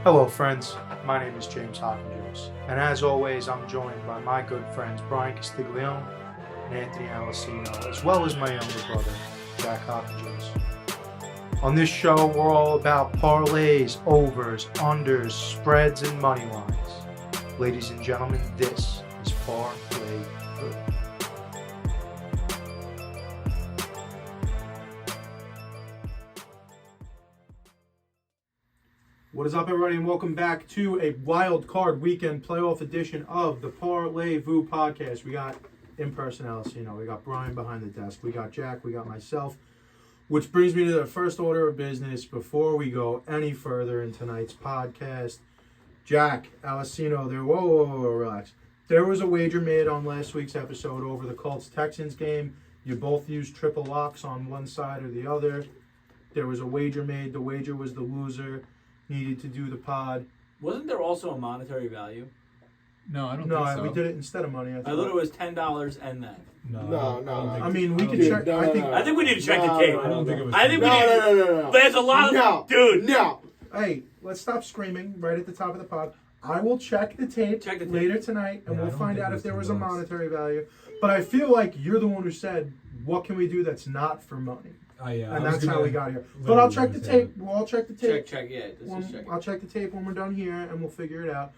Hello friends, my name is James Hopkins, and as always I'm joined by my good friends Brian Castiglione and Anthony Alessino, as well as my younger brother, Jack Hopkins. On this show we're all about parlays, overs, unders, spreads, and money lines. Ladies and gentlemen, this is Parlay-Vous. What is up, everybody, and welcome back to a Wildcard weekend playoff edition of the Parlay-Vous podcast. We got in-person Alessino, we got Brian behind the desk, we got Jack, we got myself, which brings me to the first order of business before we go any further in tonight's podcast. Jack, Alessino, whoa, relax. There was a wager made on last week's episode over the Colts-Texans game. You both used triple locks on one side or the other. There was a wager made. The wager was the loser needed to do the pod. Wasn't there also a monetary value? No, I don't think so. We did it instead of money. I thought it was $10 and that. No. I mean, we could check. I think we need to check the tape. I don't think it was. I think we need. No. There's a lot of dude. No. Hey, let's stop screaming right at the top of the pod. I will check the tape, Check the tape. later tonight, and Yeah, I we'll don't find think out it if was there was $10. a monetary value. But I feel like you're the one who said, what can we do that's not for money? Yeah, And that's how we got here. But I'll check the tape. We'll all check the tape. Check. Yeah, this is check. I'll check the tape when we're done here, and we'll figure it out.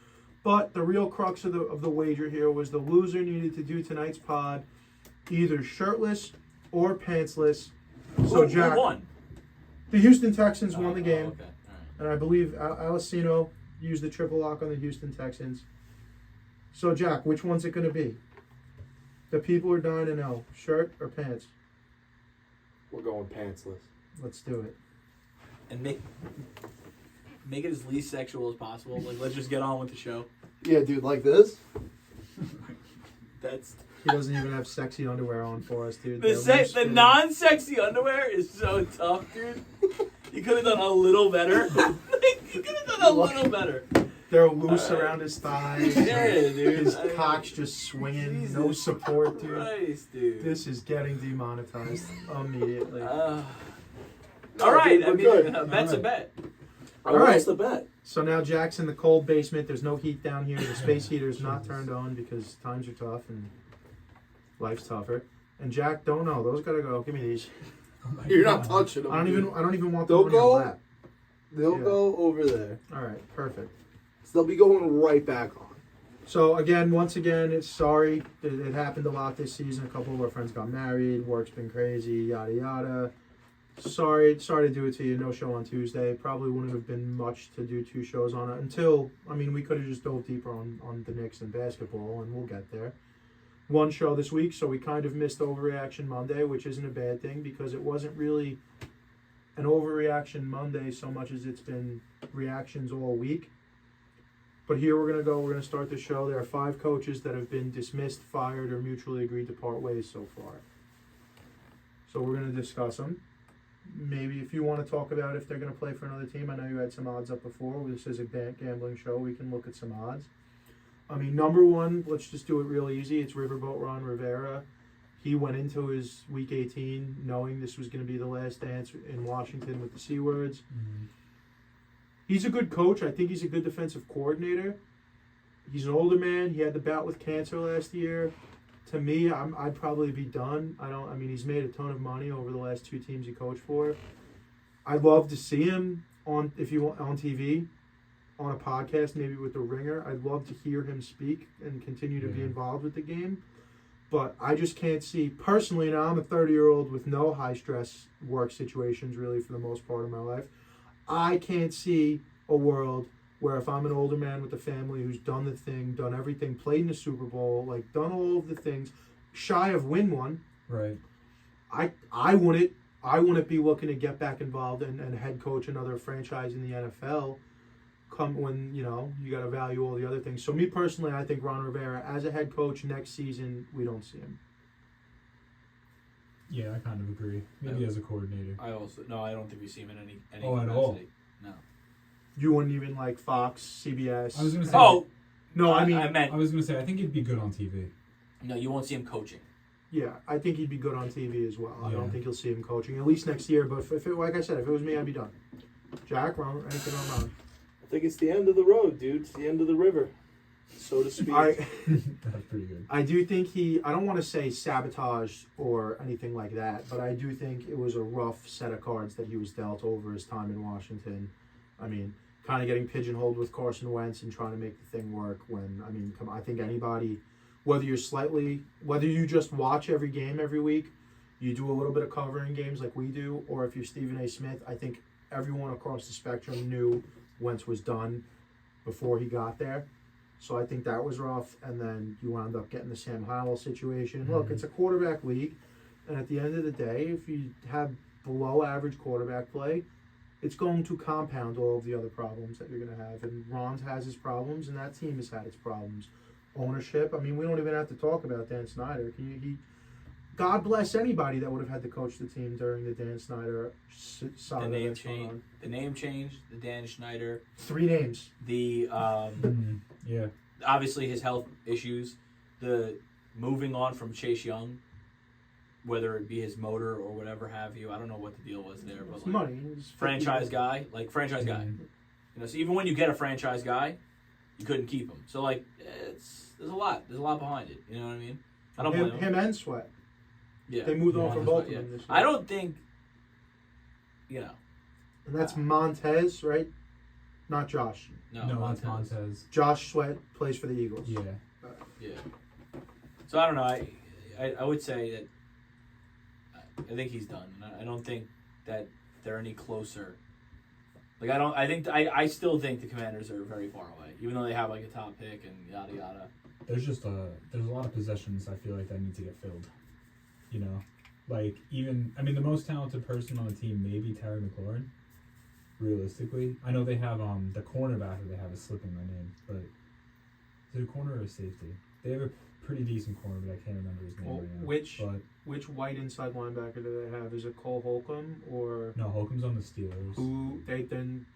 But the real crux of the wager here was the loser needed to do tonight's pod either shirtless or pantsless. So Jack, Who won? the Houston Texans won the game, Okay. All right. and I believe Alessino used the triple lock on the Houston Texans. So Jack, which one's it going to be? The people are dying to know: shirt or pants? We're going pantsless. Let's do it. And make it as least sexual as possible. Like, let's just get on with the show. Yeah, dude, like this? That's He doesn't even have sexy underwear on for us, dude. the They're loose the fitting. non-sexy underwear is so tough, dude. You could have done a little better. You could have done a little better. They're loose around his thighs. Yeah, dude. His cock's just swinging. No Jesus support, dude. Christ, dude. This is getting demonetized immediately. All right, I we're mean, good. a bet's a bet. All right. What's the bet? So now Jack's in the cold basement. There's no heat down here. The space heater's not turned on because times are tough and life's tougher. And Jack, don't know. Those gotta go. Give me these. You're not touching them. I don't even want them They'll on your go- lap. They'll Yeah. go over there. All right, perfect. So they'll be going right back on. So again, once again, it's sorry. It happened a lot this season. A couple of our friends got married. Work's been crazy. Yada yada. Sorry to do it to you. No show on Tuesday. Probably wouldn't have been much to do 2 shows on it until, we could have just dove deeper on the Knicks and basketball, and we'll get there. 1 show this week, so we kind of missed Overreaction Monday, which isn't a bad thing because it wasn't really an Overreaction Monday so much as it's been reactions all week. But here we're going to start the show. There are 5 coaches that have been dismissed, fired, or mutually agreed to part ways so far. So we're going to discuss them. Maybe if you want to talk about if they're going to play for another team. I know you had some odds up before. This is a gambling show. We can look at some odds. Number 1, let's just do it real easy. It's Riverboat Ron Rivera. He went into his Week 18 knowing this was going to be the last dance in Washington with the C words. Mm-hmm. He's a good coach. I think he's a good defensive coordinator. He's an older man. He had the bout with cancer last year. To me, I'd probably be done. He's made a ton of money over the last 2 teams he coached for. I'd love to see him on TV, on a podcast, maybe with the Ringer. I'd love to hear him speak and continue to be involved with the game. But I just can't see, personally, now I'm a 30-year-old with no high-stress work situations really for the most part of my life. I can't see a world where if I'm an older man with a family who's done the thing, done everything, played in the Super Bowl, done all of the things, shy of win one, Right. I wouldn't be looking to get back involved and head coach another franchise in the NFL come when, you got to value all the other things. So me personally, I think Ron Rivera, as a head coach next season, we don't see him. Yeah, I kind of agree. Maybe as a coordinator. I don't think we see him in any At capacity. all. No. You wouldn't even like Fox, CBS. I was gonna say. No, I I meant was gonna say I think he'd be good on TV. no. You won't see him coaching. Yeah, I think he'd be good on TV as well. I Yeah. don't think you'll see him coaching, at least next year. But if it, like I said, if it was me, I'd be done. Jack, anything on Ron? I think it's the end of the road, dude. It's the end of the river, so to speak. That's pretty good. I do think I don't want to say sabotage or anything like that, but I do think it was a rough set of cards that he was dealt over his time in Washington. I mean, kind of getting pigeonholed with Carson Wentz and trying to make the thing work when, I mean, I think anybody, whether you just watch every game every week, you do a little bit of covering games like we do, or if you're Stephen A. Smith, I think everyone across the spectrum knew Wentz was done before he got there. So I think that was rough, and then you wound up getting the Sam Howell situation. Mm-hmm. Look, it's a quarterback league, and at the end of the day, if you have below average quarterback play, it's going to compound all of the other problems that you're going to have. And Ron has his problems, and that team has had its problems. Ownership, I mean, we don't even have to talk about Dan Snyder. God bless anybody that would have had to coach the team during the Dan Snyder saga. The name change. The Dan Schneider. 3 names. The Yeah. obviously his health issues. The moving on from Chase Young, whether it be his motor or whatever have you. I don't know what the deal was there, but It's like, money. It's franchise guy. You know, so even when you get a franchise guy, you couldn't keep him. So like, there's a lot behind it. You know what I mean? I don't blame him. Him and Sweat. Yeah, They moved on from both of yeah. them this year. I don't think, you know, And that's Montez, right? Not Josh. No, that's Montez. Josh Sweat plays for the Eagles. Yeah. Yeah. So I don't know. I would say that I think he's done. I don't think that they're any closer. Like I still think the Commanders are very far away, even though they have like a top pick and yada yada. There's a lot of possessions I feel like that need to get filled. You know, like the most talented person on the team may be Terry McLaurin. Realistically, I know they have the cornerback that they have is slipping my name, but is it a corner or a safety? They have a pretty decent corner, but I can't remember his name right now. Which white inside linebacker do they have? Is it Cole Holcomb or No, Holcomb's on the Steelers.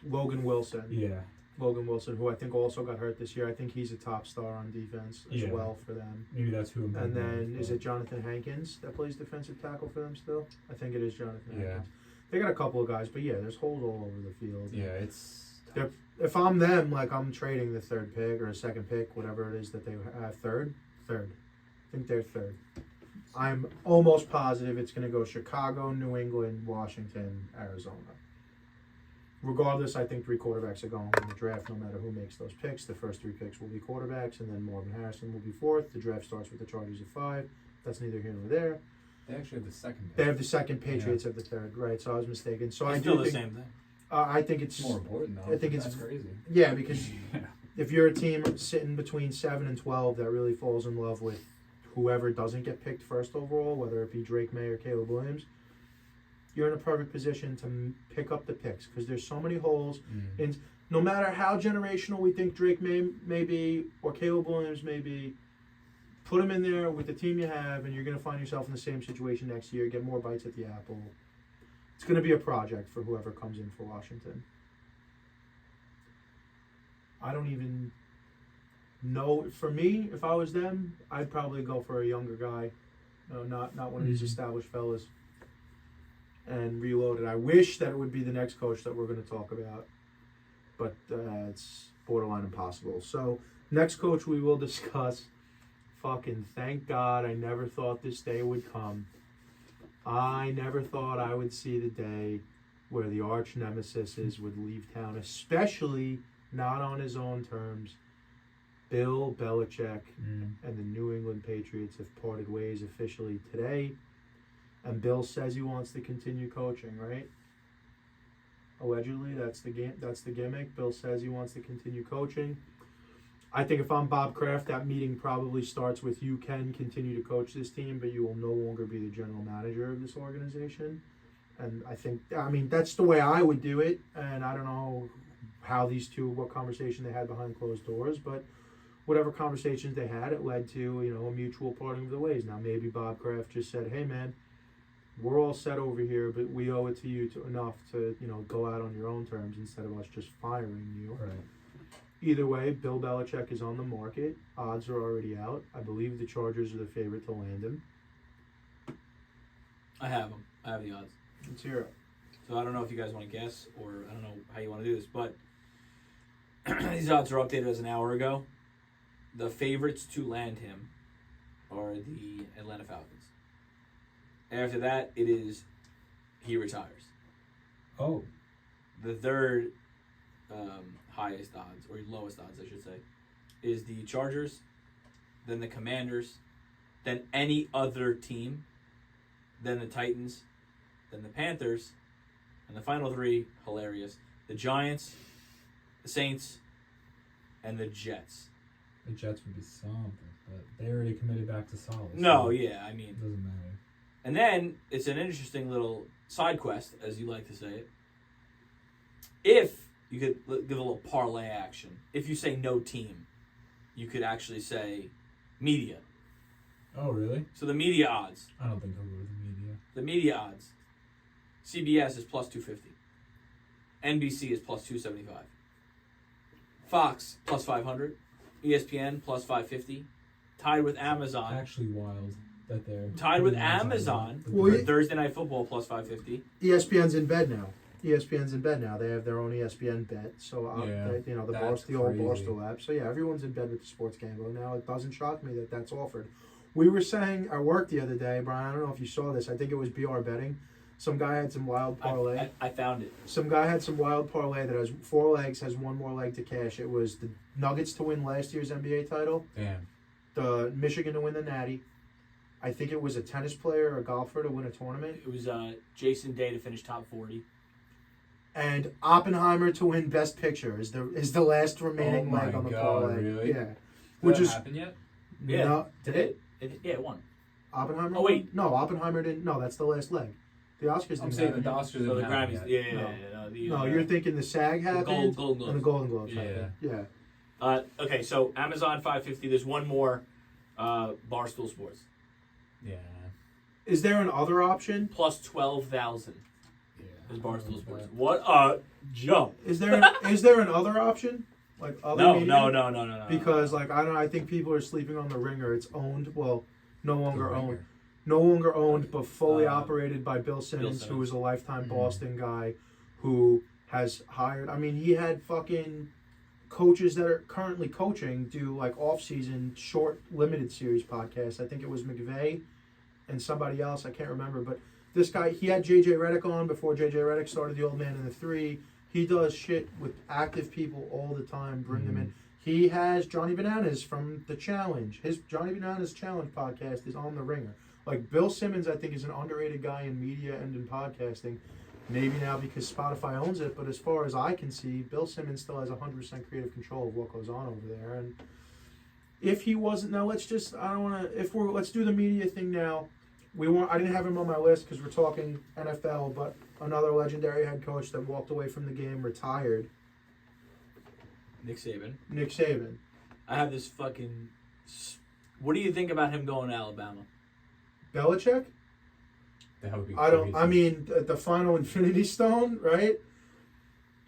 Logan Wilson? Yeah. Logan Wilson, who I think also got hurt this year. I think he's a top star on defense as well for them. Maybe that's who I'm And thinking then of, is it Jonathan Hankins that plays defensive tackle for them still? I think it is Jonathan Yeah. Hankins. They got a couple of guys, but yeah, there's holes all over the field. Yeah, it's If I'm them, like I'm trading the 3rd pick or a 2nd pick, whatever it is that they have. Third. I think they're 3rd. I'm almost positive it's going to go Chicago, New England, Washington, Arizona. Regardless, I think 3 quarterbacks are going in the draft no matter who makes those picks. The first 3 picks will be quarterbacks, and then Marvin Harrison will be 4th. The draft starts with the Chargers at 5. That's neither here nor there. they actually have the second. They have the 2nd, Patriots have the 3rd, right? So I was mistaken. So It's I still do the think same thing. I think it's more important though. I think it's that's crazy. Yeah, because if you're a team sitting between 7 and 12 that really falls in love with whoever doesn't get picked first overall, whether it be Drake May or Caleb Williams, you're in a perfect position to pick up the picks because there's so many holes. And no matter how generational we think Drake may be or Caleb Williams may be, put them in there with the team you have, and you're going to find yourself in the same situation next year, get more bites at the apple. It's going to be a project for whoever comes in for Washington. I don't even know. For me, if I was them, I'd probably go for a younger guy, not one of these established fellas, and reload it. I wish that it would be the next coach that we're going to talk about, but it's borderline impossible. So, next coach we will discuss. Fucking thank God I never thought this day would come. I never thought I would see the day where the arch nemesis would leave town, especially not on his own terms. Bill Belichick and the New England Patriots have parted ways officially today. And Bill says he wants to continue coaching, right? Allegedly, that's the gimmick. Bill says he wants to continue coaching. I think if I'm Bob Kraft, that meeting probably starts with you can continue to coach this team, but you will no longer be the general manager of this organization. And I mean, that's the way I would do it. And I don't know what conversation they had behind closed doors, but whatever conversations they had, it led to, a mutual parting of the ways. Now, maybe Bob Kraft just said, hey, man, we're all set over here, but we owe it to you enough to, go out on your own terms instead of us just firing you. Right. Either way, Bill Belichick is on the market. Odds are already out. I believe the Chargers are the favorite to land him. I have them. I have the odds. Let's hear it. So I don't know if you guys want to guess or I don't know how you want to do this, but these odds are updated as an hour ago. The favorites to land him are the Atlanta Falcons. After that, it is he retires. Oh, The third highest odds, or lowest odds, I should say, is the Chargers, then the Commanders, then any other team, then the Titans, then the Panthers, and the final three, hilarious, the Giants, the Saints, and the Jets. the Jets would be something, but they already committed back to Solace. No, so yeah, I mean. it doesn't matter. And then it's an interesting little side quest, as you like to say it. If you could give a little parlay action, if you say no team, you could actually say media. Oh, really? So the media odds. I don't think I'll go with the media. The media odds. CBS is plus 250. NBC is plus 275. Fox plus 500. ESPN plus 550. Tied with Amazon. Actually wild that they're... Tied with putting odds on Amazon that. Well, for Thursday Night Football plus 550. ESPN's in bed now. ESPN's in bed now. They have their own ESPN bet. So, Yeah, the that's the old crazy. Barstool app. So, yeah, everyone's in bed with the sports gambling now. It doesn't shock me that that's offered. We were saying at work the other day, Brian, I don't know if you saw this. I think it was BR Betting. Some guy had some wild parlay. I found it. Some guy had some wild parlay that has 4 legs, has one more leg to cash. It was the Nuggets to win last year's NBA title, Damn. the Michigan to win the Natty. I think it was a tennis player or a golfer to win a tournament, It was Jason Day to finish top 40. and Oppenheimer to win Best Picture is the last remaining Oh my leg on the God, parlay. really? Yeah, Did which that is happen yet? Yeah. no, did it? Yeah, it won. Oppenheimer? Oh, wait. no, Oppenheimer didn't. No, that's the last leg. The Oscars. I'm didn't saying happen. the Oscars So didn't the happen Grammys. yet. No, you're thinking the SAG happened Golden Globes. and the Golden Globes Yeah. happened. Yeah. Okay, so Amazon 550. There's one more, Barstool Sports Yeah. Is there an other option? plus 12,000 Yeah. is Barstool Sports. What a jump! Is there an other option? Like other No, media? no. Because like I don't know, I think people are sleeping on the Ringer. It's owned, well, no longer The owned. Ringer. No longer owned, but fully operated by Bill Simmons, Simmons. who is a lifetime Mhm. Boston guy who has hired. I mean, he had fucking coaches that are currently coaching do like off-season short limited series podcasts. I think it was McVay and somebody else. I can't remember, but this guy, he had JJ Redick on before JJ Redick started The Old Man and the Three. He does shit with active people all the time. Bring them in. He has Johnny Bananas from The Challenge. His Johnny Bananas Challenge podcast is on the Ringer. Like Bill Simmons, I think is an underrated guy in media and in podcasting. Maybe now because Spotify owns it, but as far as I can see, Bill Simmons still has 100% creative control of what goes on over there. And if he wasn't, now let's just, I don't want to, let's do the media thing now. I didn't have him on my list because we're talking NFL, but another legendary head coach that walked away from the game, retired, Nick Saban. Nick Saban. I have this fucking. What do you think about him going to Alabama? Belichick? That would be I mean, the final Infinity Stone, right?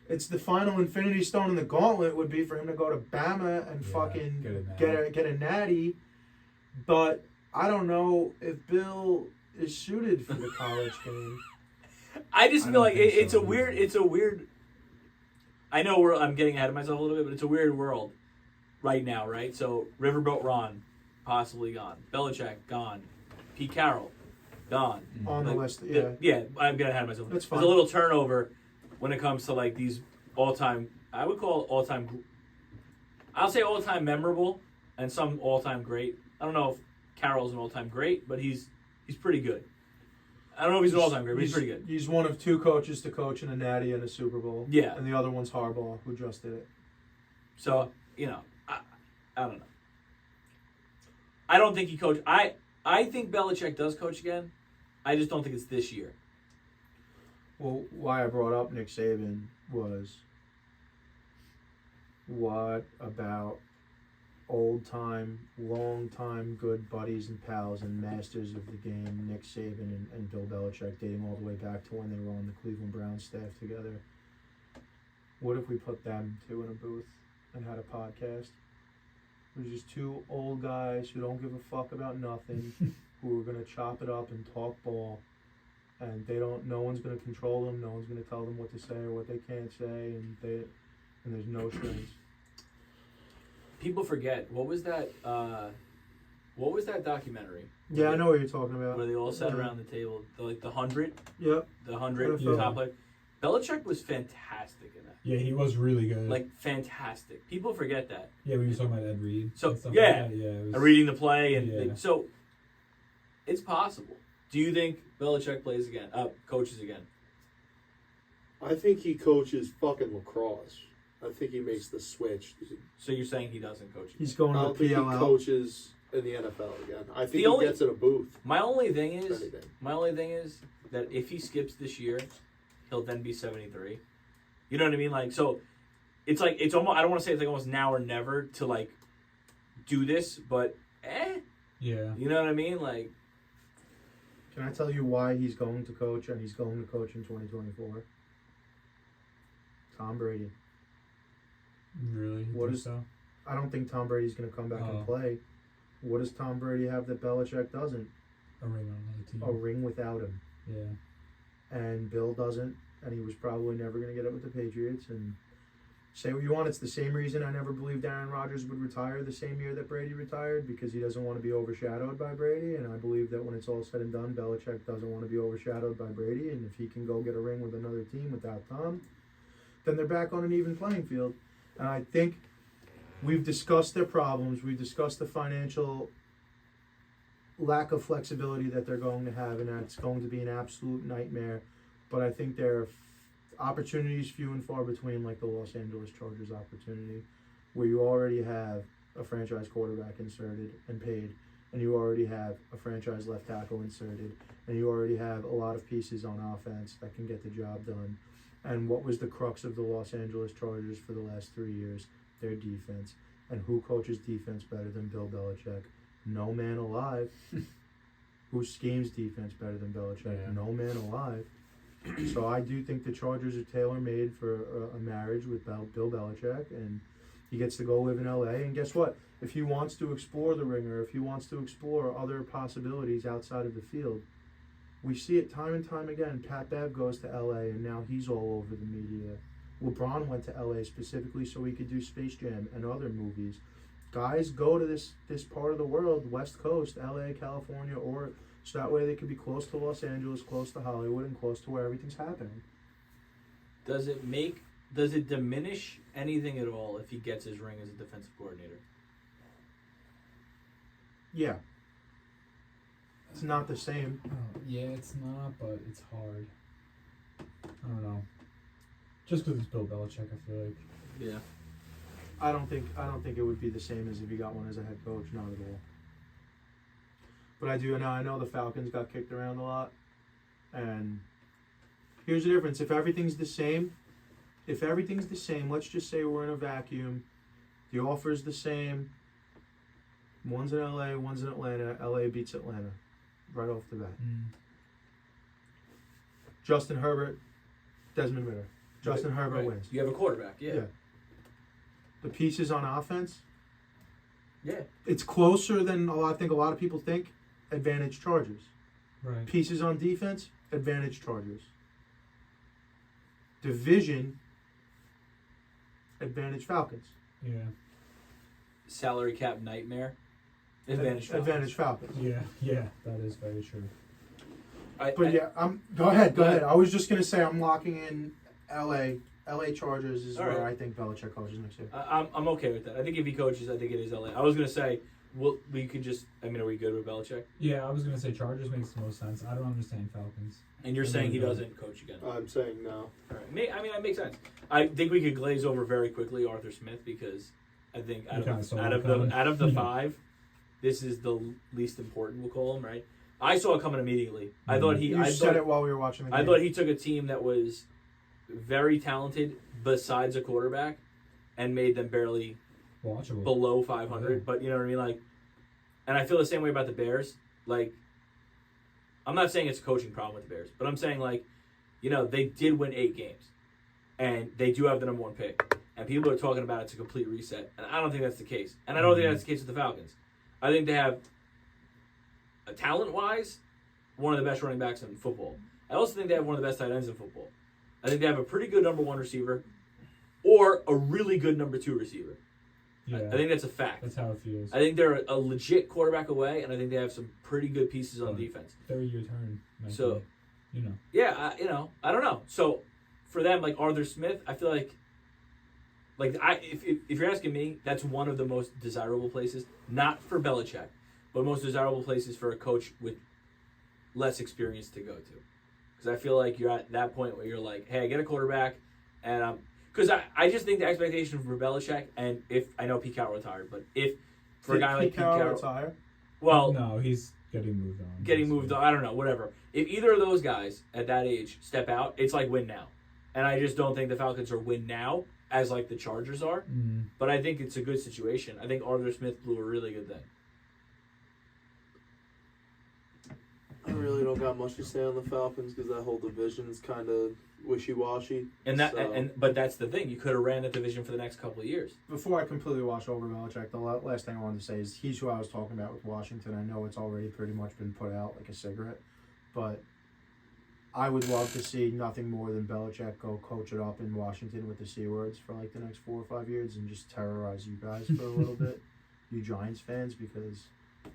It's the final Infinity Stone in the gauntlet would be for him to go to Bama and Yeah, fucking get a natty. But I don't know if Bill is suited for the college game. I just I feel don't like think it's so a weird. either. It's a weird. I know I'm getting ahead of myself a little bit, but it's a weird world right now, right? So Riverboat Ron, possibly gone. Belichick gone. Pete Carroll, gone. On the Like, list, yeah. Yeah, I'm getting ahead of myself. That's There's fine. a little turnover when it comes to like these all-time. I would call all-time. I'll say all-time memorable and some all-time great. I don't know if Carroll's an all-time great, but he's pretty good. I don't know if he's an all-time great, but he's pretty good. He's one of 2 coaches to coach in a natty and a Super Bowl. Yeah. And the other one's Harbaugh, who just did it. So I don't know. I don't think he coached. I think Belichick does coach again. I just don't think it's this year. Well, why I brought up Nick Saban was, what about old-time, long-time good buddies and pals and masters of the game, Nick Saban and Bill Belichick, dating all the way back to when they were on the Cleveland Browns staff together? What if we put them 2 in a booth and had a podcast? It was just 2 old guys who don't give a fuck about nothing, who are going to chop it up and talk ball. And no one's going to control them. No one's going to tell them what to say or what they can't say. And there's no strings. people forget what was that documentary? Yeah, I know what you're talking about. Where they all sat Yeah. around the table, the 100, Yep. the 100 Yeah. top player. Belichick was fantastic in that. Yeah, he was really good. Like fantastic. People forget that. yeah, we were talking about Ed Reed. So, and stuff yeah. like that. Yeah, it was, And reading the play and Yeah. so it's possible. Do you think Belichick plays again? Coaches again? I think he coaches fucking lacrosse. I think he makes the switch. So you're saying he doesn't coach? He's I going don't to think he PLL. coaches in the NFL again. I think The he only- gets in a booth. My only thing if is anything. that if he skips this year, he'll then be 73. You know what I mean? Like, so it's like it's almost. I don't want to say it's like almost now or never to like do this, but Yeah. you know what I mean? Like, Can I tell you why he's going to coach and he's going to coach in 2024? Tom Brady. Really? You What think is- so? I don't think Tom Brady's going to come back Oh. and play. What does Tom Brady have that Belichick doesn't? A ring on another team. A ring without him. Yeah. And Bill doesn't, and he was probably never going to get it with the Patriots. And say what you want, it's the same reason I never believed Aaron Rodgers would retire the same year that Brady retired, because he doesn't want to be overshadowed by Brady. And I believe that when it's all said and done, Belichick doesn't want to be overshadowed by Brady. And if he can go get a ring with another team without Tom, then they're back on an even playing field. And I think we've discussed their problems. We've discussed the financial lack of flexibility that they're going to have, and that's going to be an absolute nightmare. But I think there are opportunities few and far between, like the Los Angeles Chargers opportunity, where you already have a franchise quarterback inserted and paid, and you already have a franchise left tackle inserted, and you already have a lot of pieces on offense that can get the job done. And what was the crux of the Los Angeles Chargers for the last 3 years? Their defense. And who coaches defense better than Bill Belichick? No man alive. Who schemes defense better than Belichick? Yeah. No man alive. So I do think the Chargers are tailor-made for a marriage with Bill Belichick, and he gets to go live in L.A. And guess what? If he wants to explore the ringer, if he wants to explore other possibilities outside of the field, we see it time and time again. Pat Bev goes to L.A. and now he's all over the media. LeBron went to L.A. specifically so he could do Space Jam and other movies. Guys go to this part of the world, West Coast, L.A., California, or so that way they could be close to Los Angeles, close to Hollywood, and close to where everything's happening. does it diminish anything at all if he gets his ring as a defensive coordinator? Yeah. It's not the same. Oh, yeah, it's not, but it's hard. I don't know. Just because it's Bill Belichick, I feel like. Yeah. I don't think it would be the same as if he got one as a head coach, not at all. But I know the Falcons got kicked around a lot, and here's the difference. If everything's the same, let's just say we're in a vacuum, the offer's the same, one's in LA, one's in Atlanta, LA beats Atlanta right off the bat. Justin Herbert, Desmond Ritter. Justin Herbert Right. wins. You have a quarterback, yeah. The pieces on offense, Yeah. it's closer than I think a lot of people think. Advantage Chargers. Right. Pieces on defense, advantage Chargers. Division, advantage Falcons. Yeah. Salary cap nightmare. Advantage. Falcons. Advantage Falcons. Yeah, that is very true. But go ahead. I was just gonna say I'm locking in LA Chargers is All where right. I think Belichick coaches next year. I'm okay with that. I think if he coaches, I think it is LA. I was gonna say, we could just. I mean, are we good with Belichick? Yeah, I was gonna say Chargers makes the most sense. I don't understand Falcons. And you're I saying he really doesn't coach again? I'm saying no. All right. I mean, that makes sense. I think we could glaze over very quickly Arthur Smith because I think You kinda saw it coming. out of the five, this is the least important. We'll call him right. I saw it coming immediately. I thought he. You said it while we were watching the game. I thought he took a team that was very talented besides a quarterback and made them barely Watchable. below 500. Yeah. But you know what I mean, like. And I feel the same way about the Bears. Like, I'm not saying it's a coaching problem with the Bears, but I'm saying, like, they did win 8 games. And they do have the number 1 pick. And people are talking about it's a complete reset. And I don't think that's the case. And I don't think that's the case with the Falcons. I think they have, talent-wise, one of the best running backs in football. I also think they have one of the best tight ends in football. I think they have a pretty good number 1 receiver or a really good number 2 receiver. Yeah, I think that's a fact. that's how it feels. I think they're a legit quarterback away, and I think they have some pretty good pieces on defense. Third-year turn. So, be, yeah, I don't know. So, for them, like Arthur Smith, I feel like if you're asking me, that's one of the most desirable places, not for Belichick, but most desirable places for a coach with less experience to go to. Because I feel like you're at that point where you're like, hey, I get a quarterback, and because I just think the expectation for Belichick, and if I know Pete Carroll retired, but if for a guy like Pete Carroll retire? Well, no, he's getting moved on. Getting moved on, I don't know, whatever. If either of those guys at that age step out, it's like win now. And I just don't think the Falcons are win now as like the Chargers are. Mm. But I think it's a good situation. I think Arthur Smith blew a really good thing. I really don't got much to say on the Falcons because that whole division is kind of wishy-washy. But that's the thing. You could have ran that division for the next couple of years. Before I completely wash over Belichick, the last thing I wanted to say is he's who I was talking about with Washington. I know it's already pretty much been put out like a cigarette, but I would love to see nothing more than Belichick go coach it up in Washington with the C words for like the next 4 or 5 years and just terrorize you guys for a little bit, you Giants fans, because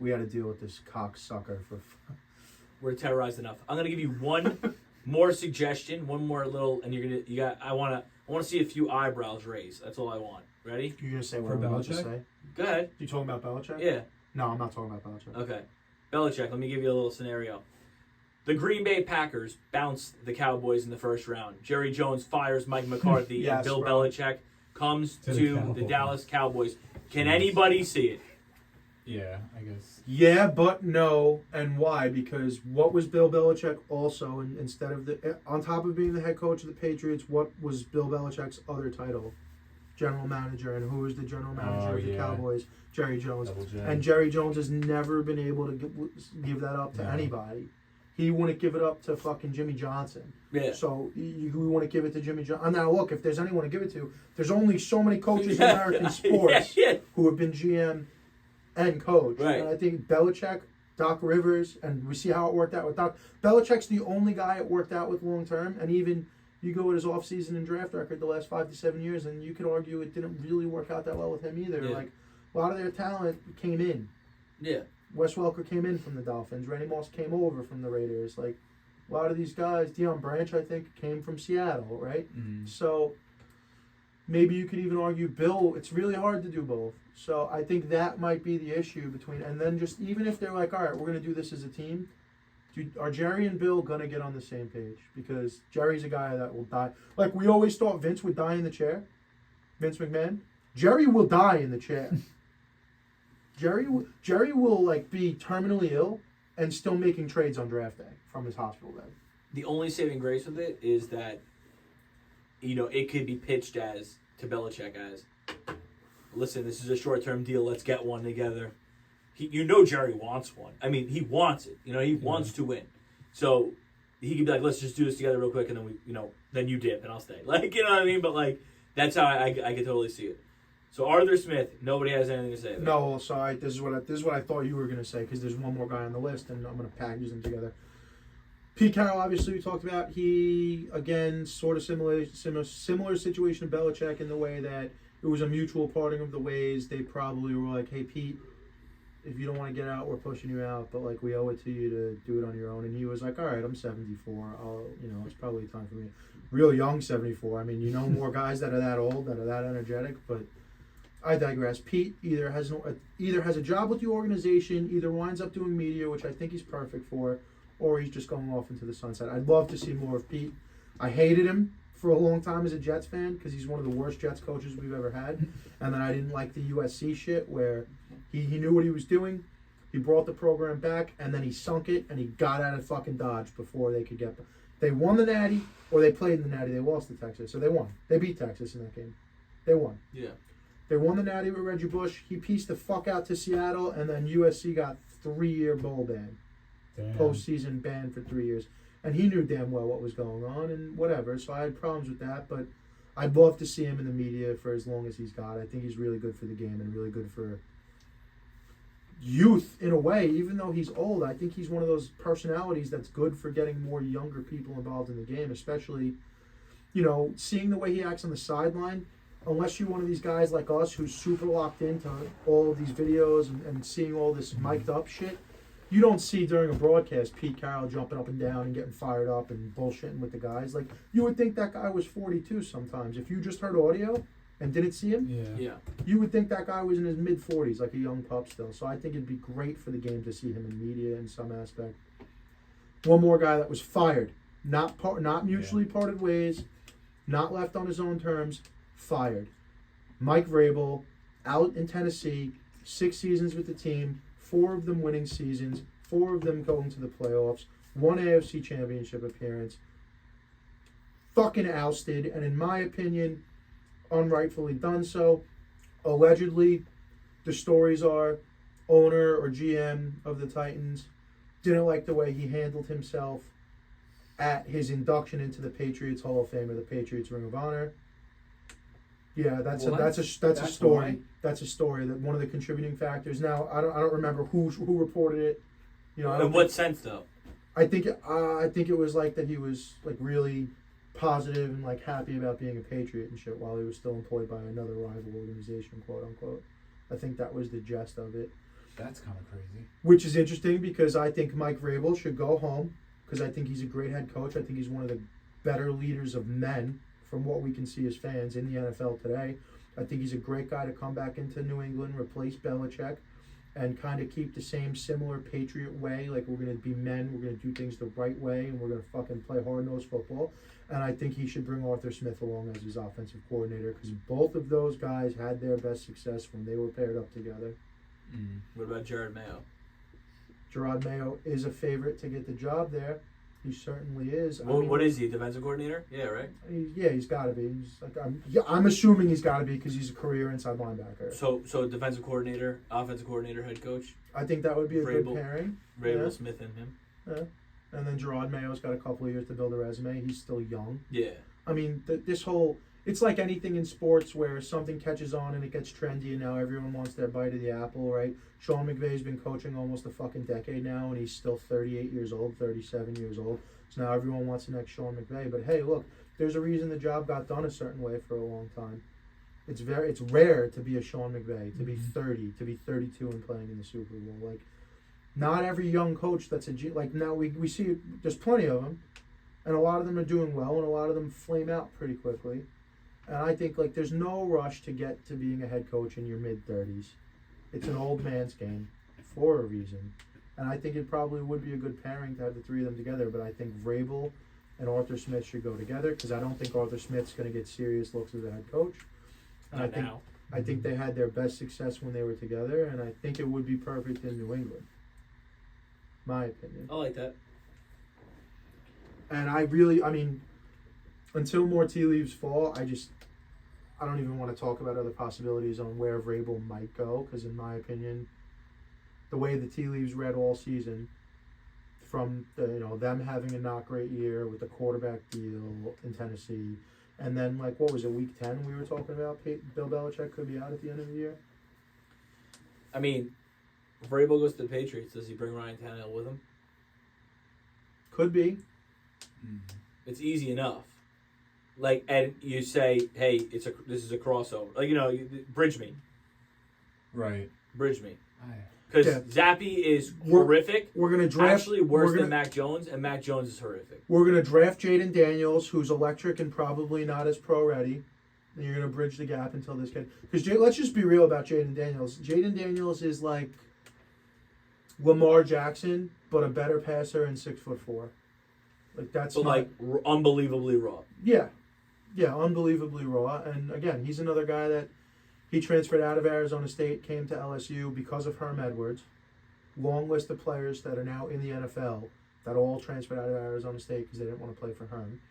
we had to deal with this cocksucker for. We're terrorized enough. I'm gonna give you one more suggestion, one more little, and I want to see a few eyebrows raised. That's all I want. Ready? You're gonna say what For I'm about to Belichick? say? Go ahead. You talking about Belichick? Yeah. No, I'm not talking about Belichick. Okay. Belichick. Let me give you a little scenario. The Green Bay Packers bounced the Cowboys in the first round. Jerry Jones fires Mike McCarthy, Yes, and Bill bro. Belichick comes To the to the Cowboys. Dallas Cowboys. Can anybody see it? Yeah, I guess. Yeah, but no, and why? Because what was Bill Belichick also, and instead of on top of being the head coach of the Patriots, what was Bill Belichick's other title? General manager, and who was the general manager of the yeah. Cowboys? Jerry Jones. Double J. And Jerry Jones has never been able to give that up to No. anybody. He wouldn't give it up to fucking Jimmy Johnson. Yeah. So you want to give it to Jimmy Johnson. Now look, if there's anyone to give it to, there's only so many coaches in American sports Yeah. who have been GM and coach. Right. And I think Belichick, Doc Rivers, and we see how it worked out with Doc. Belichick's the only guy it worked out with long term, and even you go with his offseason and draft record the last 5 to 7 years, and you could argue it didn't really work out that well with him either. Yeah. Like a lot of their talent came in. Yeah. Wes Welker came in from the Dolphins. Randy Moss came over from the Raiders. Like a lot of these guys, Deion Branch, I think, came from Seattle, right? Mm. So maybe you could even argue Bill. It's really hard to do both. So I think that might be the issue between. And then just even if they're like, all right, we're going to do this as a team, are Jerry and Bill going to get on the same page? Because Jerry's a guy that will die. Like we always thought Vince would die in the chair. Vince McMahon. Jerry will die in the chair. Jerry will like be terminally ill and still making trades on draft day from his hospital bed. The only saving grace with it is that, it could be pitched as to Belichick as, listen, this is a short-term deal. Let's get one together. Jerry wants one. I mean, he wants it. He wants to win. So he could be like, let's just do this together real quick, and then then you dip and I'll stay. Like, you know what I mean? But like, that's how I could totally see it. So Arthur Smith, nobody has anything to say there. No, so this is what I thought you were going to say, because there's one more guy on the list, and I'm going to package them together. Pete Carroll, obviously, we talked about. He, again, sort of similar situation to Belichick in the way that it was a mutual parting of the ways. They probably were like, hey, Pete, if you don't want to get out, we're pushing you out, but like we owe it to you to do it on your own. And he was like, all right, I'm 74. It's probably time for me. Real young 74. I mean, more guys that are that old, that are that energetic, but I digress. Pete either has a job with the organization, either winds up doing media, which I think he's perfect for, or he's just going off into the sunset. I'd love to see more of Pete. I hated him for a long time as a Jets fan because he's one of the worst Jets coaches we've ever had. And then I didn't like the USC shit where he knew what he was doing. He brought the program back, and then he sunk it, and he got out of fucking Dodge before they could get. They won the Natty, or they played in the Natty. They lost to Texas, so they won. They beat Texas in that game. They won. Yeah. They won the Natty with Reggie Bush. He pieced the fuck out to Seattle, and then USC got 3-year bowl ban. Damn. Postseason ban for 3 years. And he knew damn well what was going on and whatever, so I had problems with that, but I'd love to see him in the media for as long as he's got. I think he's really good for the game and really good for youth in a way. Even though he's old, I think he's one of those personalities that's good for getting more younger people involved in the game, especially, seeing the way he acts on the sideline. unless you're one of these guys like us who's super locked into all of these videos and seeing all this mic'd up shit, you don't see during a broadcast Pete Carroll jumping up and down and getting fired up and bullshitting with the guys. Like, you would think that guy was 42 sometimes. If you just heard audio and didn't see him, Yeah. you would think that guy was in his mid-40s, like a young pup still. So I think it'd be great for the game to see him in media in some aspect. One more guy that was fired, not mutually parted ways, not left on his own terms, fired. Mike Vrabel, out in Tennessee, 6 seasons with the team, 4 of them winning seasons, 4 of them going to the playoffs, 1 AFC Championship appearance. Fucking ousted, and in my opinion, unrightfully done so. Allegedly, the stories are owner or GM of the Titans didn't like the way he handled himself at his induction into the Patriots Hall of Fame or the Patriots Ring of Honor. Yeah, that's a story. Why. That's a story that one of the contributing factors. Now I don't remember who reported it. You know, In what sense, though? I think it was like that he was like really positive and like happy about being a Patriot and shit while he was still employed by another rival organization, quote unquote. I think that was the gist of it. That's kind of crazy. Which is interesting because I think Mike Vrabel should go home because I think he's a great head coach. I think he's one of the better leaders of men from what we can see as fans in the NFL today. I think he's a great guy to come back into New England, replace Belichick, and kind of keep the same similar Patriot way. Like, we're going to be men, we're going to do things the right way, and we're going to fucking play hard-nosed football. And I think he should bring Arthur Smith along as his offensive coordinator because both of those guys had their best success when they were paired up together. What about Jared Mayo? Gerard Mayo is a favorite to get the job there. He certainly is. What is he, defensive coordinator? Yeah, right? He's got to be. I'm assuming he's got to be because he's a career inside linebacker. So defensive coordinator, offensive coordinator, head coach? I think that would be a good Vrabel. pairing. Vrabel, Yeah. Smith, and him? Yeah. And then Gerard Mayo's got a couple of years to build a resume. He's still young. Yeah. I mean, this whole... It's like anything in sports where something catches on and it gets trendy and now everyone wants their bite of the apple, right? Sean McVay's been coaching almost a fucking decade now and he's still 38 years old, 37 years old. So now everyone wants the next Sean McVay. But hey, look, there's a reason the job got done a certain way for a long time. It's rare to be a Sean McVay, to be 30, to be 32 and playing in the Super Bowl. Like, not every young coach that's like now we see there's plenty of them, and a lot of them are doing well, and a lot of them flame out pretty quickly. And I think like there's no rush to get to being a head coach in your mid-30s. It's an old man's game for a reason. And I think it probably would be a good pairing to have the three of them together. But I think Vrabel and Arthur Smith should go together because I don't think Arthur Smith's going to get serious looks as a head coach. And Not now. I think they had their best success when they were together, and I think it would be perfect in New England. My opinion. I like that. And I mean, until more tea leaves fall, I don't even want to talk about other possibilities on where Vrabel might go, because in my opinion, the way the tea leaves read all season, from them having a not great year with the quarterback deal in Tennessee, and then like what was it, week 10 we were talking about Bill Belichick could be out at the end of the year. I mean, if Vrabel goes to the Patriots, does he bring Ryan Tannehill with him? Could be. It's easy enough. Like, and you say, hey, this is a crossover. Like, bridge me. Right. Bridge me. Because Zappy is horrific. We're gonna draft actually worse than Mac Jones, and Mac Jones is horrific. We're gonna draft Jaden Daniels, who's electric and probably not as pro ready. And you're gonna bridge the gap until this kid. Because let's just be real about Jaden Daniels. Jaden Daniels is like Lamar Jackson, but a better passer and 6'4". Like that's unbelievably raw. Yeah, unbelievably raw. And again, he's another guy that he transferred out of Arizona State, came to LSU because of Herm Edwards. Long list of players that are now in the NFL that all transferred out of Arizona State because they didn't want to play for Herm.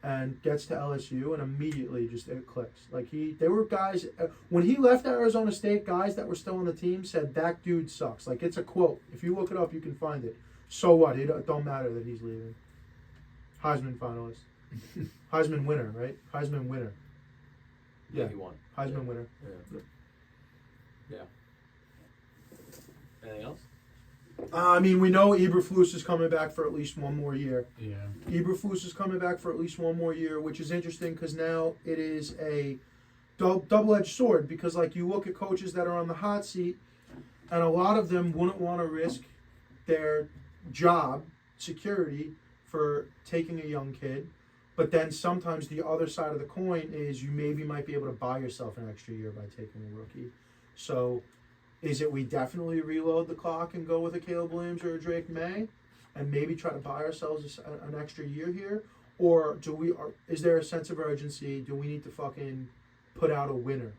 And gets to LSU and immediately just it clicks. Like there were guys when he left Arizona State, guys that were still on the team said that dude sucks. Like it's a quote. If you look it up, you can find it. So what? It don't matter that he's leaving. Heisman finalist. Heisman winner, right? Heisman winner. Yeah, he won. Heisman winner. Yeah. Anything else? I mean, we know Eberflus is coming back for at least one more year. Yeah. Eberflus is coming back for at least one more year, which is interesting because now it is a double-edged sword because, like, you look at coaches that are on the hot seat, and a lot of them wouldn't want to risk their job security for taking a young kid. But then sometimes the other side of the coin is you maybe might be able to buy yourself an extra year by taking a rookie. So is it we definitely reload the clock and go with a Caleb Williams or a Drake May and maybe try to buy ourselves an extra year here? Or is there a sense of urgency? Do we need to fucking put out a winner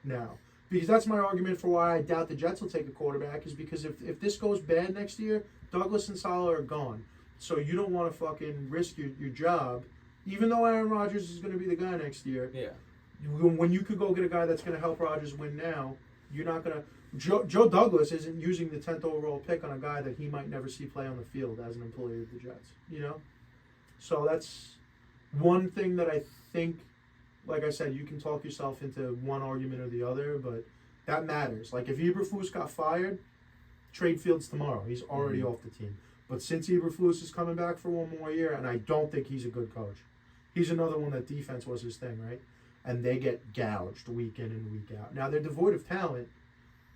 now? Because that's my argument for why I doubt the Jets will take a quarterback is because if this goes bad next year, Douglas and Saleh are gone. So you don't want to fucking risk your job. Even though Aaron Rodgers is going to be the guy next year, Yeah. when you could go get a guy that's going to help Rodgers win now, you're not going to. Joe Douglas isn't using the 10th overall pick on a guy that he might never see play on the field as an employee of the Jets, you know? So that's one thing that I think, like I said, you can talk yourself into one argument or the other, but that matters. Like if Eberflus got fired, trade Fields tomorrow. He's already off the team. But since Eberflus is coming back for one more year, and I don't think he's a good coach. He's another one that defense was his thing, right? And they get gouged week in and week out. Now, they're devoid of talent,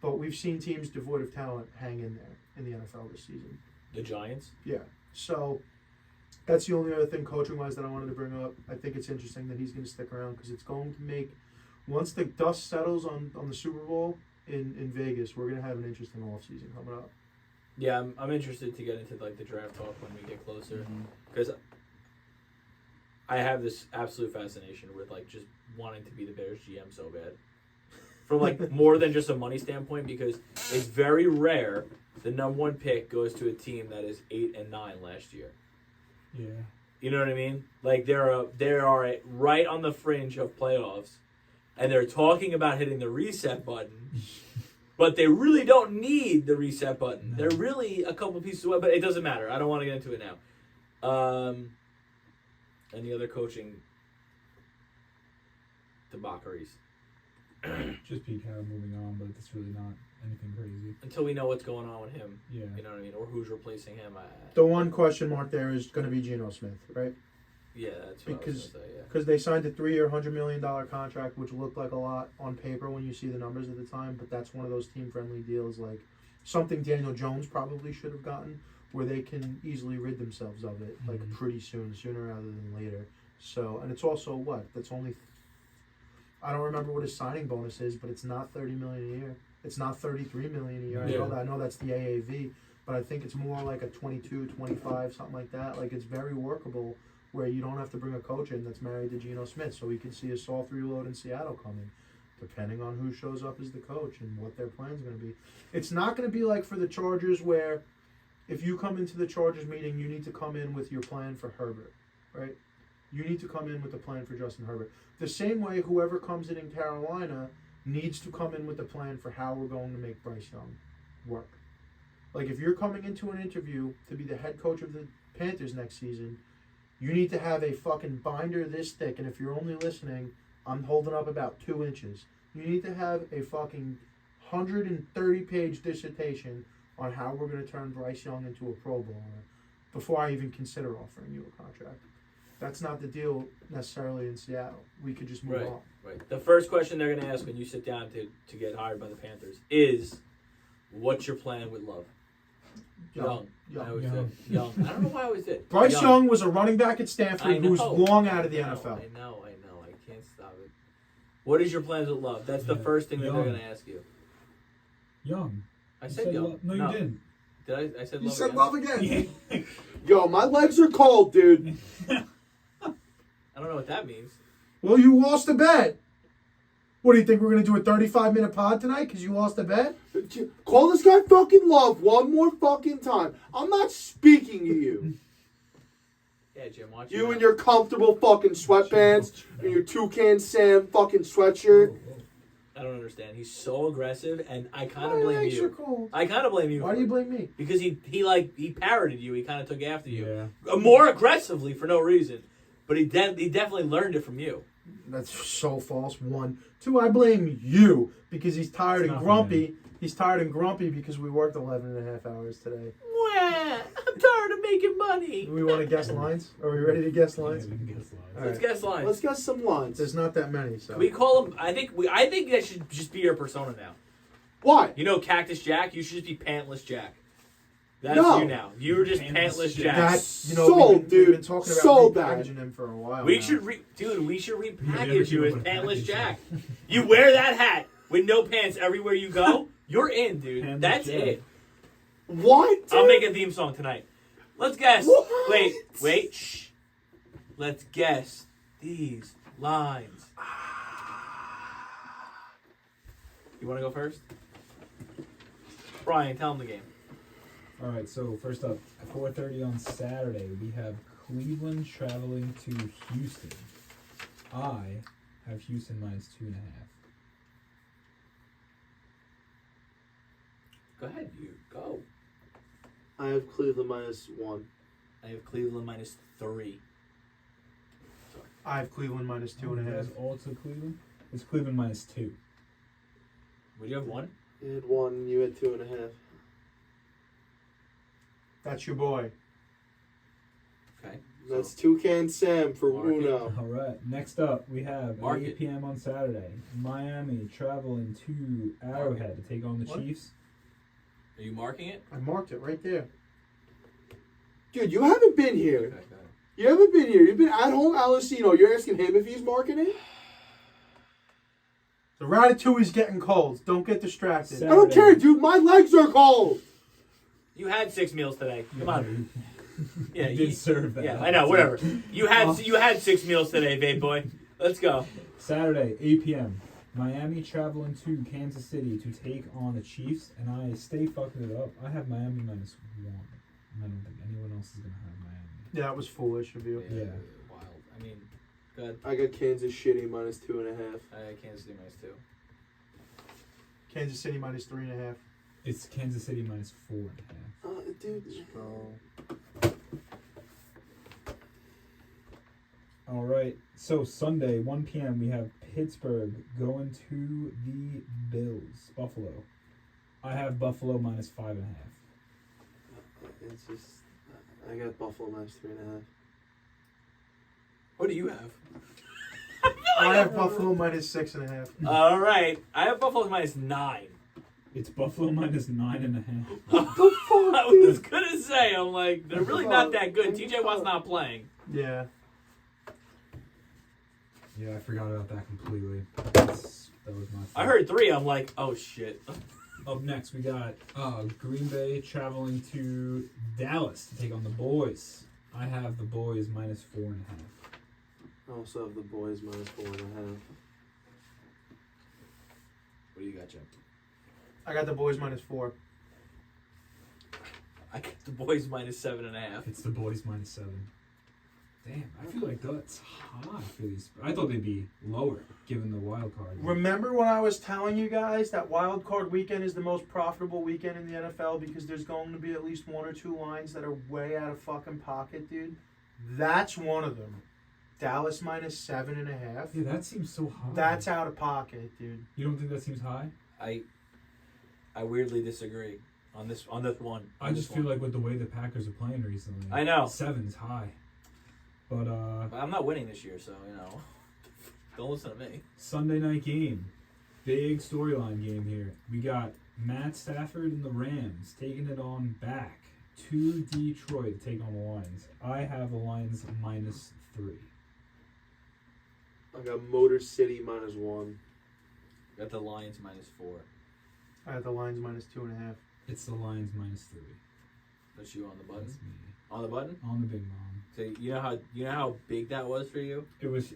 but we've seen teams devoid of talent hang in there in the NFL this season. The Giants? Yeah. So that's the only other thing coaching-wise that I wanted to bring up. I think it's interesting that he's going to stick around because it's going to make, once the dust settles on the Super Bowl in Vegas, we're going to have an interesting offseason coming up. Yeah, I'm interested to get into like the draft talk when we get closer because I have this absolute fascination with like just wanting to be the Bears GM so bad, from like more than just a money standpoint because it's very rare the number one pick goes to a team that is 8-9 last year. Yeah. You know what I mean? Like they are right on the fringe of playoffs, and they're talking about hitting the reset button. But they really don't need the reset button. No. They're really a couple pieces away, but it doesn't matter. I don't want to get into it now. Any other coaching debaucheries? Just Pete Carroll moving on, but it's really not anything crazy. Until we know what's going on with him. Yeah. You know what I mean? Or who's replacing him. The one question mark there is going to be Geno Smith, right? Yeah, that's what I was going to say, yeah. Because they signed a 3-year, $100 million contract, which looked like a lot on paper when you see the numbers at the time, but that's one of those team-friendly deals, like something Daniel Jones probably should have gotten, where they can easily rid themselves of it, like pretty soon, sooner rather than later. So, and it's also what? That's only, I don't remember what his signing bonus is, but it's not $30 million a year. It's not $33 million a year. Yeah. I know that's the AAV, but I think it's more like a 22, 25, something like that. Like it's very workable, where you don't have to bring a coach in that's married to Geno Smith, so we can see a soft reload in Seattle coming, depending on who shows up as the coach and what their plan's going to be. It's not going to be like for the Chargers where if you come into the Chargers meeting, you need to come in with your plan for Herbert, right? You need to come in with a plan for Justin Herbert. The same way whoever comes in Carolina needs to come in with a plan for how we're going to make Bryce Young work. Like if you're coming into an interview to be the head coach of the Panthers next season, you need to have a fucking binder this thick, and if you're only listening, I'm holding up about 2 inches. You need to have a fucking 130-page dissertation on how we're going to turn Bryce Young into a Pro Bowler before I even consider offering you a contract. That's not the deal necessarily in Seattle. We could just move on. Right. The first question they're going to ask when you sit down to get hired by the Panthers is, what's your plan with Love? Young. I always did. Young. I don't know why I always did. Bryce Young was a running back at Stanford who's long out of the NFL. NFL. I know. I can't stop it. What is your plans with Love? That's the first thing that they're going to ask you. Young. I said Young. No, you didn't. Did I said You Love said again? Love again. Yo, my legs are cold, dude. I don't know what that means. Well, you lost a bet. What, do you think we're going to do a 35-minute pod tonight because you lost a bet? Call this guy fucking Love one more fucking time. I'm not speaking to you. Yeah, Jim, watch You it. and your comfortable fucking sweatpants and your Toucan Sam fucking sweatshirt. I don't understand. He's so aggressive, and I kind My of blame legs you. are cold. I kind of blame you. Why do you blame me? Because he parroted you. He kind of took after you. Yeah. More aggressively for no reason. But he definitely learned it from you. That's so false. 1. 2, I blame you because he's tired It's and not grumpy. He's tired and grumpy because we worked 11 and a half hours today. I'm tired of making money. Do we want to guess lines? Are we ready to guess lines? Yeah, we can guess lines. All Let's right. guess lines. Let's guess some lines. There's not that many, so. We call him. I think that should just be your persona now. Why? You know, Cactus Jack. You should just be Pantless Jack. That's No. you now. You're just Pantless Pantless Jack. Jack. That, you know, Sold, we've dude. been talking about Sold that. repackaging him for a while. We now. should, we should never repackage you came as up with a Pantless package. Jack. You wear that hat with no pants everywhere you go. You're in, dude. Pantless That's Jack. it. What? I'll dude? make a theme song tonight. Let's guess. What? Wait. Shh. Let's guess these lines. You want to go first? Brian, tell him the game. All right, so first up, at 4:30 on Saturday, we have Cleveland traveling to Houston. I have Houston -2.5. Go ahead, you go. I have Cleveland -1. I have Cleveland -3. I have Cleveland -2.5. You guys all to Cleveland? It's Cleveland -2. Would you have one? You had 1. You had 2.5. That's your boy. Okay. That's Toucan Sam for Mark it. Uno. All right, next up, we have Mark at 8 it. p.m. on Saturday, Miami traveling to Arrowhead to take on the What? Chiefs. Are you marking it? I marked it right there. Dude, you haven't been here. Okay, go ahead. You haven't been here. You've been at home, Alessino. You're asking him if he's marking it? The ratatouille's getting cold. Don't get distracted. Sa- I don't care, dude. My legs are cold. You had 6 meals today. Come on. Yeah, you did serve that. Yeah, I know. Whatever. You had 6 meals today, babe boy. Let's go. Saturday, 8 p.m. Miami traveling to Kansas City to take on the Chiefs, and I stay fucking it up. I have Miami -1. I don't think anyone else is gonna have Miami. Yeah, that was foolish of you. Yeah. Wild. I mean, good. I got Kansas Shitty -2.5. I Kansas City -2. Kansas City -3.5. It's Kansas City -4.5. Dude. So, All right. So Sunday, 1 p.m. we have Pittsburgh going to the Bills, Buffalo. I have Buffalo -5.5. It's just. I got Buffalo -3.5. What do you have? I have Buffalo -6.5. All right. I have Buffalo -9. It's Buffalo -9.5. I was gonna say, I'm like, they're really not that good. TJ Watt's not playing. Yeah. Yeah, I forgot about that completely. That was my fault. I heard 3. I'm like, oh shit. Up next, we got Green Bay traveling to Dallas to take on the Boys. I have the Boys -4.5. I also have the boys -4.5. What do you got, Jim? I got the boys -4. I got the boys -7.5. It's the Boys -7. Damn, I feel like that's high for these. I thought they'd be lower given the wild card. Remember when I was telling you guys that wild card weekend is the most profitable weekend in the NFL because there's going to be at least 1 or 2 lines that are way out of fucking pocket, dude? That's one of them. Dallas -7.5. Yeah, that seems so high. That's out of pocket, dude. You don't think that seems high? I weirdly disagree on this one. I just feel like with the way the Packers are playing recently, I know. 7's high. But I'm not winning this year, so you know. Don't listen to me. Sunday night game, big storyline game here. We got Matt Stafford and the Rams taking it on back to Detroit to take on the Lions. I have the Lions -3. I got Motor City -1. Got the Lions -4. I have the Lions -2.5. It's the Lions -3. That's you on the button. That's me On the button. on the big bomb. So you know how big that was for you. It was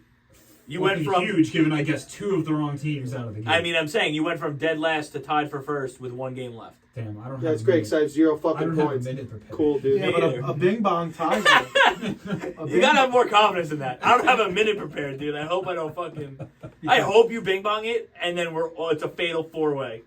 You went from huge, given I guess 2 of the wrong teams out of the game. I mean, I'm saying you went from dead last to tied for first with 1 game left. damn, I don't. Yeah, have it's a great minute. because I have 0 I fucking don't have a points. minute prepared. Cool, dude. Yeah, Me but either. a bing bong ties it. You gotta have more confidence in that. I don't have a minute prepared, dude. I hope I don't fucking. I hope you bing bong it, and then it's a fatal 4-way.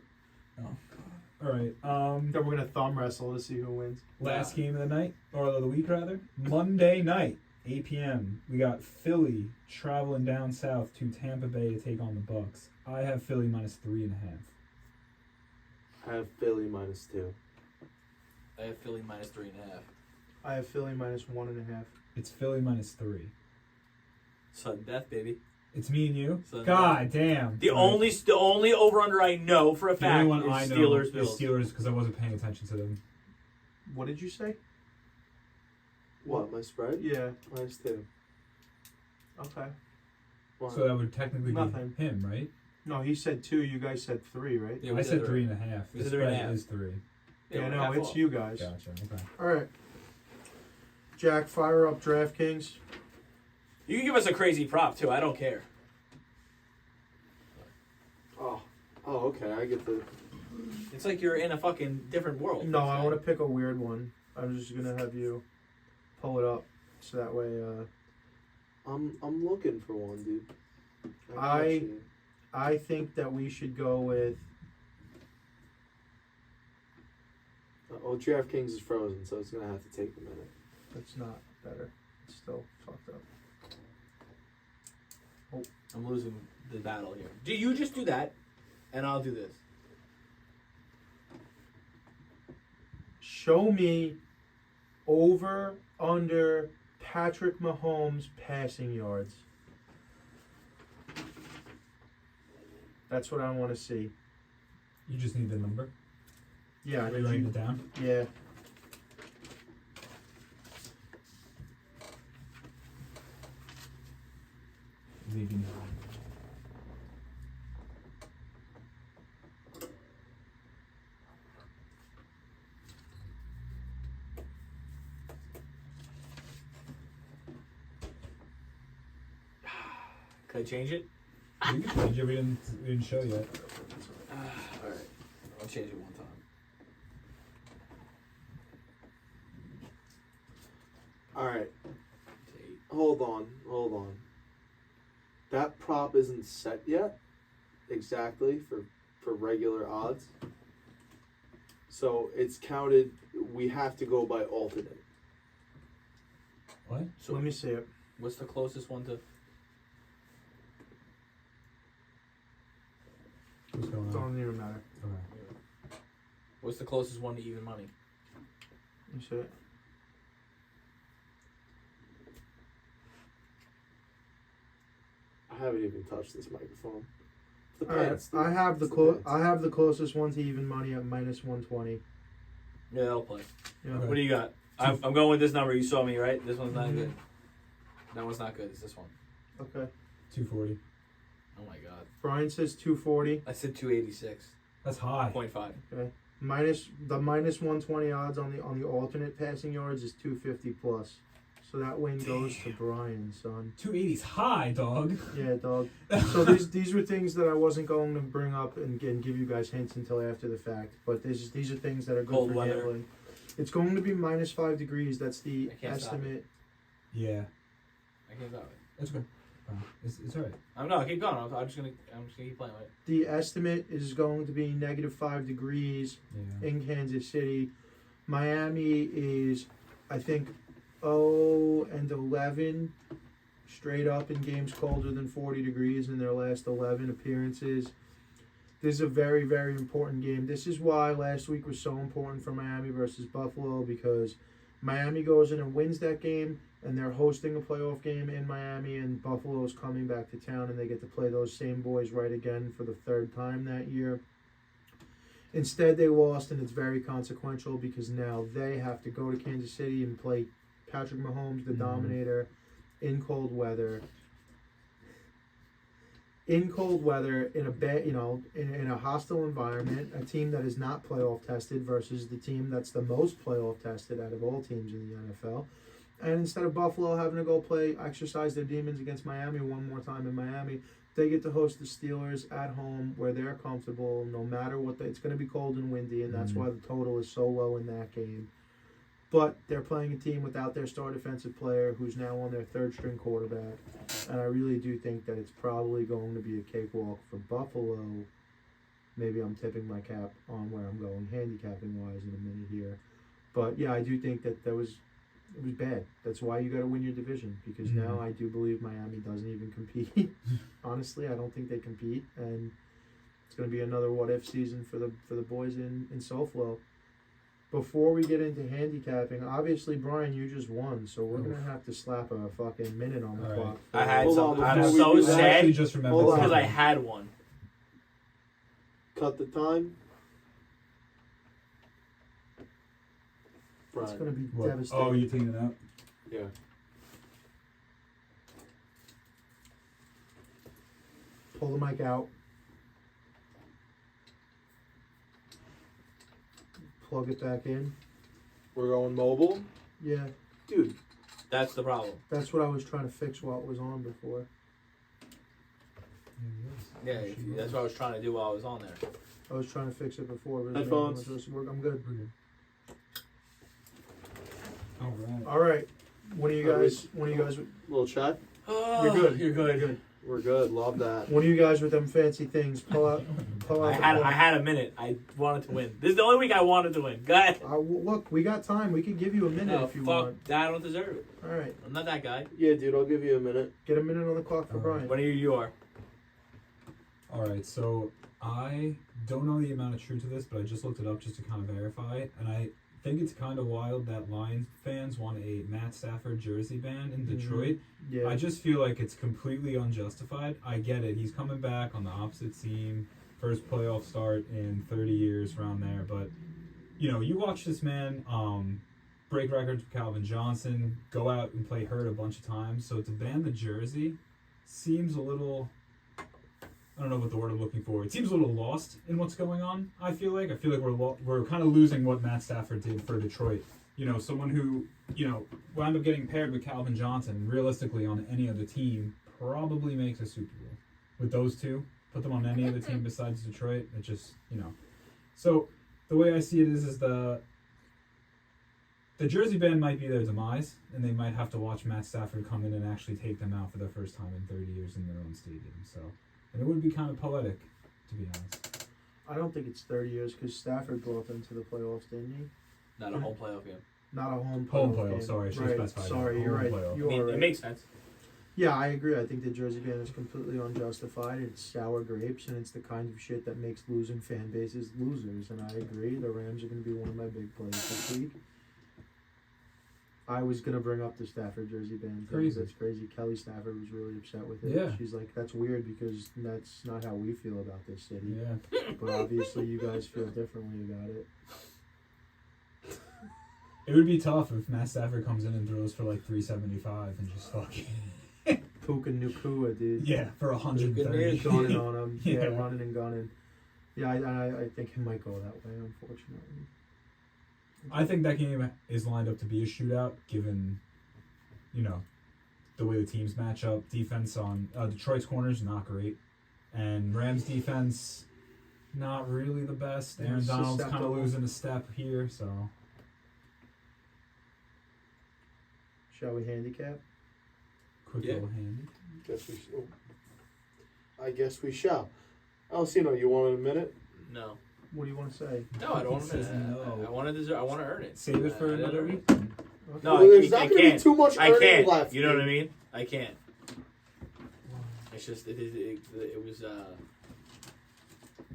All right. Then we're gonna thumb wrestle to see who wins. Last game of the night, or of the week rather, Monday night, 8 p.m. We got Philly traveling down south to Tampa Bay to take on the Bucks. I have Philly -3.5. I have Philly -2. I have Philly -3.5. I have Philly minus 1.5. It's Philly minus 3. Sudden death, baby. It's me and you. So God damn. The only over under I know for a The fact only one I is know Steelers is Bills. Steelers because I wasn't paying attention to them. What did you say? What, my spread? Yeah. Minus 2. Okay. Why? So that would technically Nothing. be him, right? No, he said 2. You guys said 3, right? Yeah, I we said three. 3.5. We The said 3.5. spread is 3. Yeah, we're no, half it's off. you guys. Gotcha. Okay. All right. Jack, fire up DraftKings. You can give us a crazy prop too. I don't care. Oh, okay. I get the. It's like you're in a fucking different world. No, I want to pick a weird one. I'm just gonna have you pull it up so that way. I'm looking for one, dude. I think that we should go with. DraftKings is frozen, so it's gonna have to take a minute. That's not better. It's still fucked up. I'm losing the battle here. Do you just do that, and I'll do this. Show me over under Patrick Mahomes passing yards. That's what I want to see. You just need the number. Yeah, Are you writing it down? yeah. Leaving. Could I change it? You can change it. We didn't show yet. All right. I'll change it one time. All right. Hold on. That prop isn't set yet, exactly for regular odds. So it's counted. We have to go by alternate. What? So let me see it. What's the closest one to? What's going on? Don't even matter. Okay. What's the closest one to even money? Let me see it. I haven't even touched this microphone. The All right, pants. I have the It's clo- pants. I have the closest one to even money at minus 120. Yeah, that'll play. Yeah. Okay. What do you got? I'm going with this number. You saw me, right? This one's not Mhm. good. That one's not good. It's this one. Okay. 240. Oh my god. Brian says 240. I said 286. That's high. 0.5. Minus 120 odds on the alternate passing yards is 250 plus. So that win goes to Brian, son. 280's high, dog. Yeah, dog. So these were things that I wasn't going to bring up and give you guys hints until after the fact. But these are things that are good Cold for weather. gambling. It's going to be minus 5 degrees. That's the I can't stop estimate. Yeah. I can't stop it. That's good. It's alright. I'm no. Keep going. I'm just gonna keep playing with it. The estimate is going to be negative 5 degrees Yeah. in Kansas City. Miami is, I think, 0-11 straight up in games colder than 40 degrees in their last 11 appearances. This is a very, very important game. This is why last week was so important for Miami versus Buffalo, because Miami goes in and wins that game, and they're hosting a playoff game in Miami, and Buffalo's coming back to town, and they get to play those same boys right again for the third time that year. Instead, they lost, and it's very consequential because now they have to go to Kansas City and play Patrick Mahomes, the Dominator, in cold weather. In cold weather, in a in a hostile environment, a team that is not playoff tested versus the team that's the most playoff tested out of all teams in the NFL. And instead of Buffalo having to go exercise their demons against Miami one more time in Miami, they get to host the Steelers at home where they're comfortable no matter what. It's going to be cold and windy, and that's why the total is so low in that game. But they're playing a team without their star defensive player who's now on their third-string quarterback. And I really do think that it's probably going to be a cakewalk for Buffalo. Maybe I'm tipping my cap on where I'm going handicapping-wise in a minute here. But, yeah, I do think that it was bad. That's why you got to win your division, because now I do believe Miami doesn't even compete. Honestly, I don't think they compete. And it's going to be another what-if season for the boys in SoFlo. before we get into handicapping, obviously, Brian, you just won, so we're gonna have to slap a fucking minute on the All right. clock. I had Hold some. on, I'm before we so do that, I actually sad just remembered Hold on. because I something. had one. Cut the time. It's Brian. gonna be What? devastating. Oh, you taking it out? Yeah. Pull the mic out. Plug it back in. We're going mobile. Yeah, Dude, That's the problem. that's what I was trying to fix while it was on before. Yeah, that's what I was trying to do while I was on there. I was trying to fix it before. But Headphones. I'm good. All right. All right. When are you guys? little check. You're good. You're good. You're good. We're good. Love that. When are you guys with them fancy things? Pull out. I the had phone. I had a minute. I wanted to win. This is the only week I wanted to win. Go ahead. Look, we got time. We could give you a minute No, if you fuck want. that. I don't deserve it. All right. I'm not that guy. Yeah, dude, I'll give you a minute. Get a minute on the clock for All Brian. When you are. All right, so I don't know the amount of truth to this, but I just looked it up just to kind of verify it, and I think it's kind of wild that Lions fans want a Matt Stafford jersey ban in Detroit. Yeah. I just feel like it's completely unjustified. I get it; he's coming back on the opposite team, first playoff start in 30 years, around there. But you know, you watch this man break records with Calvin Johnson, go out and play hurt a bunch of times. So to ban the jersey seems a little. I don't know what the word I'm looking for. It seems a little lost in what's going on. I feel like we're kind of losing what Matt Stafford did for Detroit. You know, someone who wound up getting paired with Calvin Johnson. Realistically, on any other team, probably makes a Super Bowl. With those two, put them on any other team besides Detroit. It just So the way I see it is the jersey ban might be their demise, and they might have to watch Matt Stafford come in and actually take them out for the first time in 30 years in their own stadium. So. And it would be kind of poetic, to be honest. I don't think it's 30 years because Stafford brought them to the playoffs, didn't he? Not a home playoff game. Not a home Playoff, game. sorry, I should right. specify Sorry, that. you're Home right. playoff. You are right. It makes sense. Yeah, I agree. I think the jersey ban is completely unjustified. It's sour grapes, and it's the kind of shit that makes losing fan bases losers. And I agree. The Rams are going to be one of my big plays this week. I was going to bring up the Stafford jersey ban. Crazy. That's crazy. Kelly Stafford was really upset with it. Yeah. She's like, that's weird because that's not how we feel about this city. Yeah. But obviously you guys feel differently about it. It would be tough if Matt Stafford comes in and throws for like 375 and just fucking Puka Nacua, dude. yeah for 130. Gunning on him. Yeah. Yeah, running and gunning. Yeah, I think it might go that way, unfortunately. I think that game is lined up to be a shootout, given the way the teams match up. Defense on Detroit's corners not great, and Rams defense not really the best. Aaron It's Donald's kind of susceptible. losing a step here, so Shall we handicap? quick Yeah. little hand. I guess we shall. Alcino, you want a minute? No. What do you want to say? No, I don't want He to. says no. I want to deserve. I want to earn it. Save it for I another don't- week. No, Well, I there's not can't. gonna be too much I earning can't. left. You know what I dude. mean? I can't. It's just it was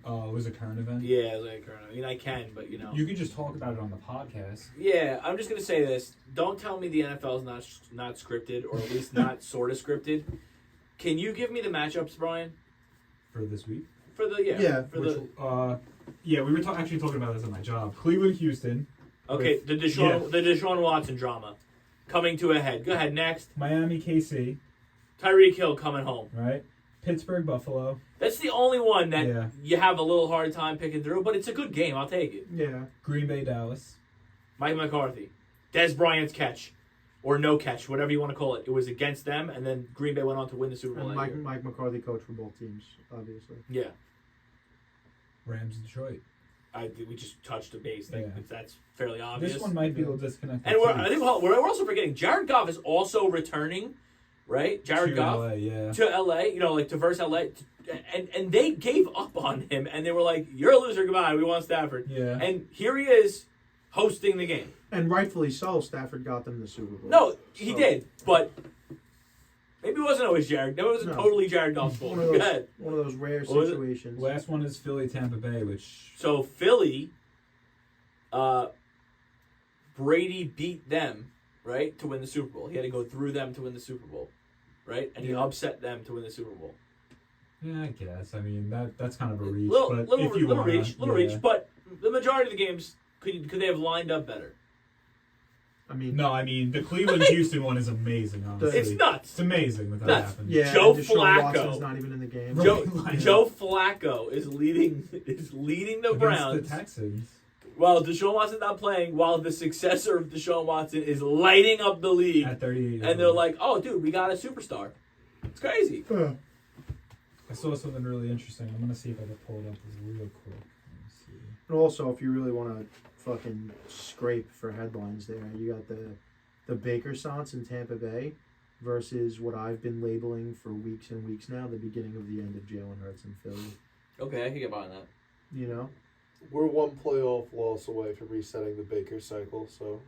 It was a current event. yeah. It was like I mean I can, but You could just talk about it on the podcast. Yeah, I'm just gonna say this. Don't tell me the NFL is not scripted, or at least not sort of scripted. Can you give me the matchups, Brian? For this week? For the Yeah, for Which, the yeah, we were actually talking about this at my job. Cleveland, Houston, okay with- the Deshaun Watson drama coming to a head. Go ahead next. Miami, KC, Tyreek Hill coming home. right? Pittsburgh, Buffalo, That's the only one that Yeah. you have a little hard time picking through, but it's a good game. I'll take it. Yeah. Green Bay, Dallas, Mike McCarthy, Des Bryant's catch, or no catch, whatever you want to call it. It was against them, and then Green Bay went on to win the Super Bowl And that year. Mike McCarthy coached for both teams, obviously. Yeah, Rams, Detroit. we just touched the base. Yeah. That's fairly obvious. This one might be a little disconnected. And too. I think we're also forgetting Jared Goff is also returning, right? Jared To Goff LA, yeah. to LA, like to verse LA, and they gave up on him, and they were like, "You're a loser, goodbye. We want Stafford." Yeah. And here he is hosting the game. And rightfully so, Stafford got them the Super Bowl. No, he So, did, but maybe it wasn't always Jared. Maybe it wasn't No. totally Jared Goff's fault. One of Go those, ahead. one of those rare What was it? situations. Last one is Philly, Tampa Bay, which So Philly, Brady beat them, right, to win the Super Bowl. He had to go through them to win the Super Bowl, right? And he upset them to win the Super Bowl. Yeah, I guess. I mean, that's kind of a reach. Little but if you little wanna, reach. But the majority of the games could they have lined up better? I mean, No, I mean the Cleveland-Houston one is amazing. Honestly, It's nuts. It's amazing that Nuts. happened. yeah, Joe and Deshaun Flacco. Watson's not even in the game. Joe Flacco is leading the Against Browns. the Texans. While Deshaun Watson's not playing, while the successor of Deshaun Watson is lighting up the league, At 38. and they're like, "Oh, dude, we got a superstar." It's crazy. I saw something really interesting. I'm gonna see if I can pull it up real quick. Let me see. And also, if you really want to fucking scrape for headlines, there you got the Baker Sons in Tampa Bay versus what I've been labeling for weeks and weeks now, the beginning of the end of Jalen Hurts in Philly. Okay, I can get behind that. You know, We're one playoff loss away from resetting the Baker cycle, so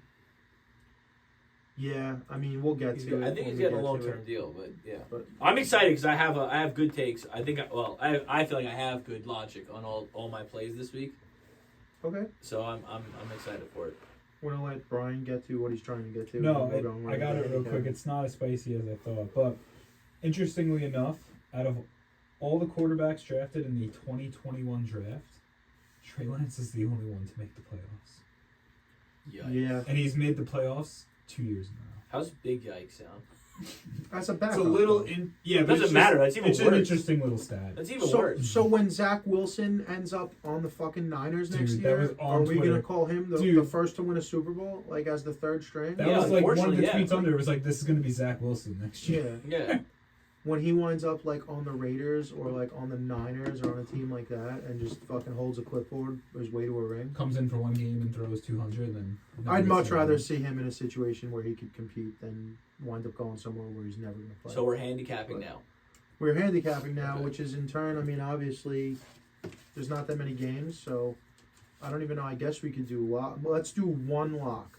yeah. I mean, we'll get to it. I think when he's we getting a get to long-term it. deal, but yeah. But I'm excited because I have good takes. I think I feel like I have good logic on all my plays this week, okay, so I'm excited for it. we're gonna let Brian get to what he's trying to get to. No, and we're going I right got it there. real quick. It's not as spicy as I thought. But interestingly enough, out of all the quarterbacks drafted in the 2021 draft, Trey Lance is the only one to make the playoffs. Yikes. Yeah, And he's made the playoffs 2 years in a row. How's big yikes sound? that's a bad. It's a little yeah, It but it's doesn't matter. That's even it's worse. an interesting little stat. That's even So, worse. so when Zach Wilson ends up on the fucking Niners Dude, next that year, was on are we Twitter. gonna call him the Dude. first to win a Super Bowl, like as the third string? That Yeah, was like one of the unfortunately, tweets yeah. under. It was like, this is going to be Zach Wilson next year. Yeah. Yeah. When he winds up like on the Raiders or like on the Niners or on a team like that and just fucking holds a clipboard his way to a ring. Comes in for one game and throws 200. Then I'd much rather see him in a situation where he could compete than wind up going somewhere where he's never going to play. So we're handicapping now. We're handicapping now, Okay. which is in turn, I mean, obviously, there's not that many games, so I don't even know. I guess we could do lock. Well, let's do one lock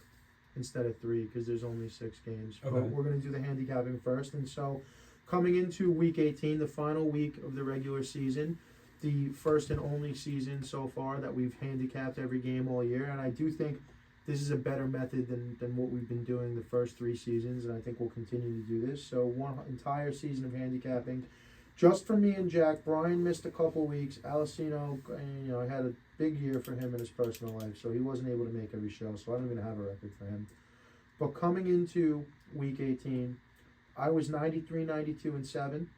instead of three because there's only 6 games. Okay. But we're going to do the handicapping first. And so coming into week 18, the final week of the regular season, the first and only season so far that we've handicapped every game all year. And I do think this is a better method than what we've been doing the first 3 seasons, and I think we'll continue to do this. So one entire season of handicapping, just for me and Jack. Brian missed a couple weeks. Alessino, I had a big year for him in his personal life, so he wasn't able to make every show, so I don't even have a record for him. But coming into week 18, I was 93, 92, and 7.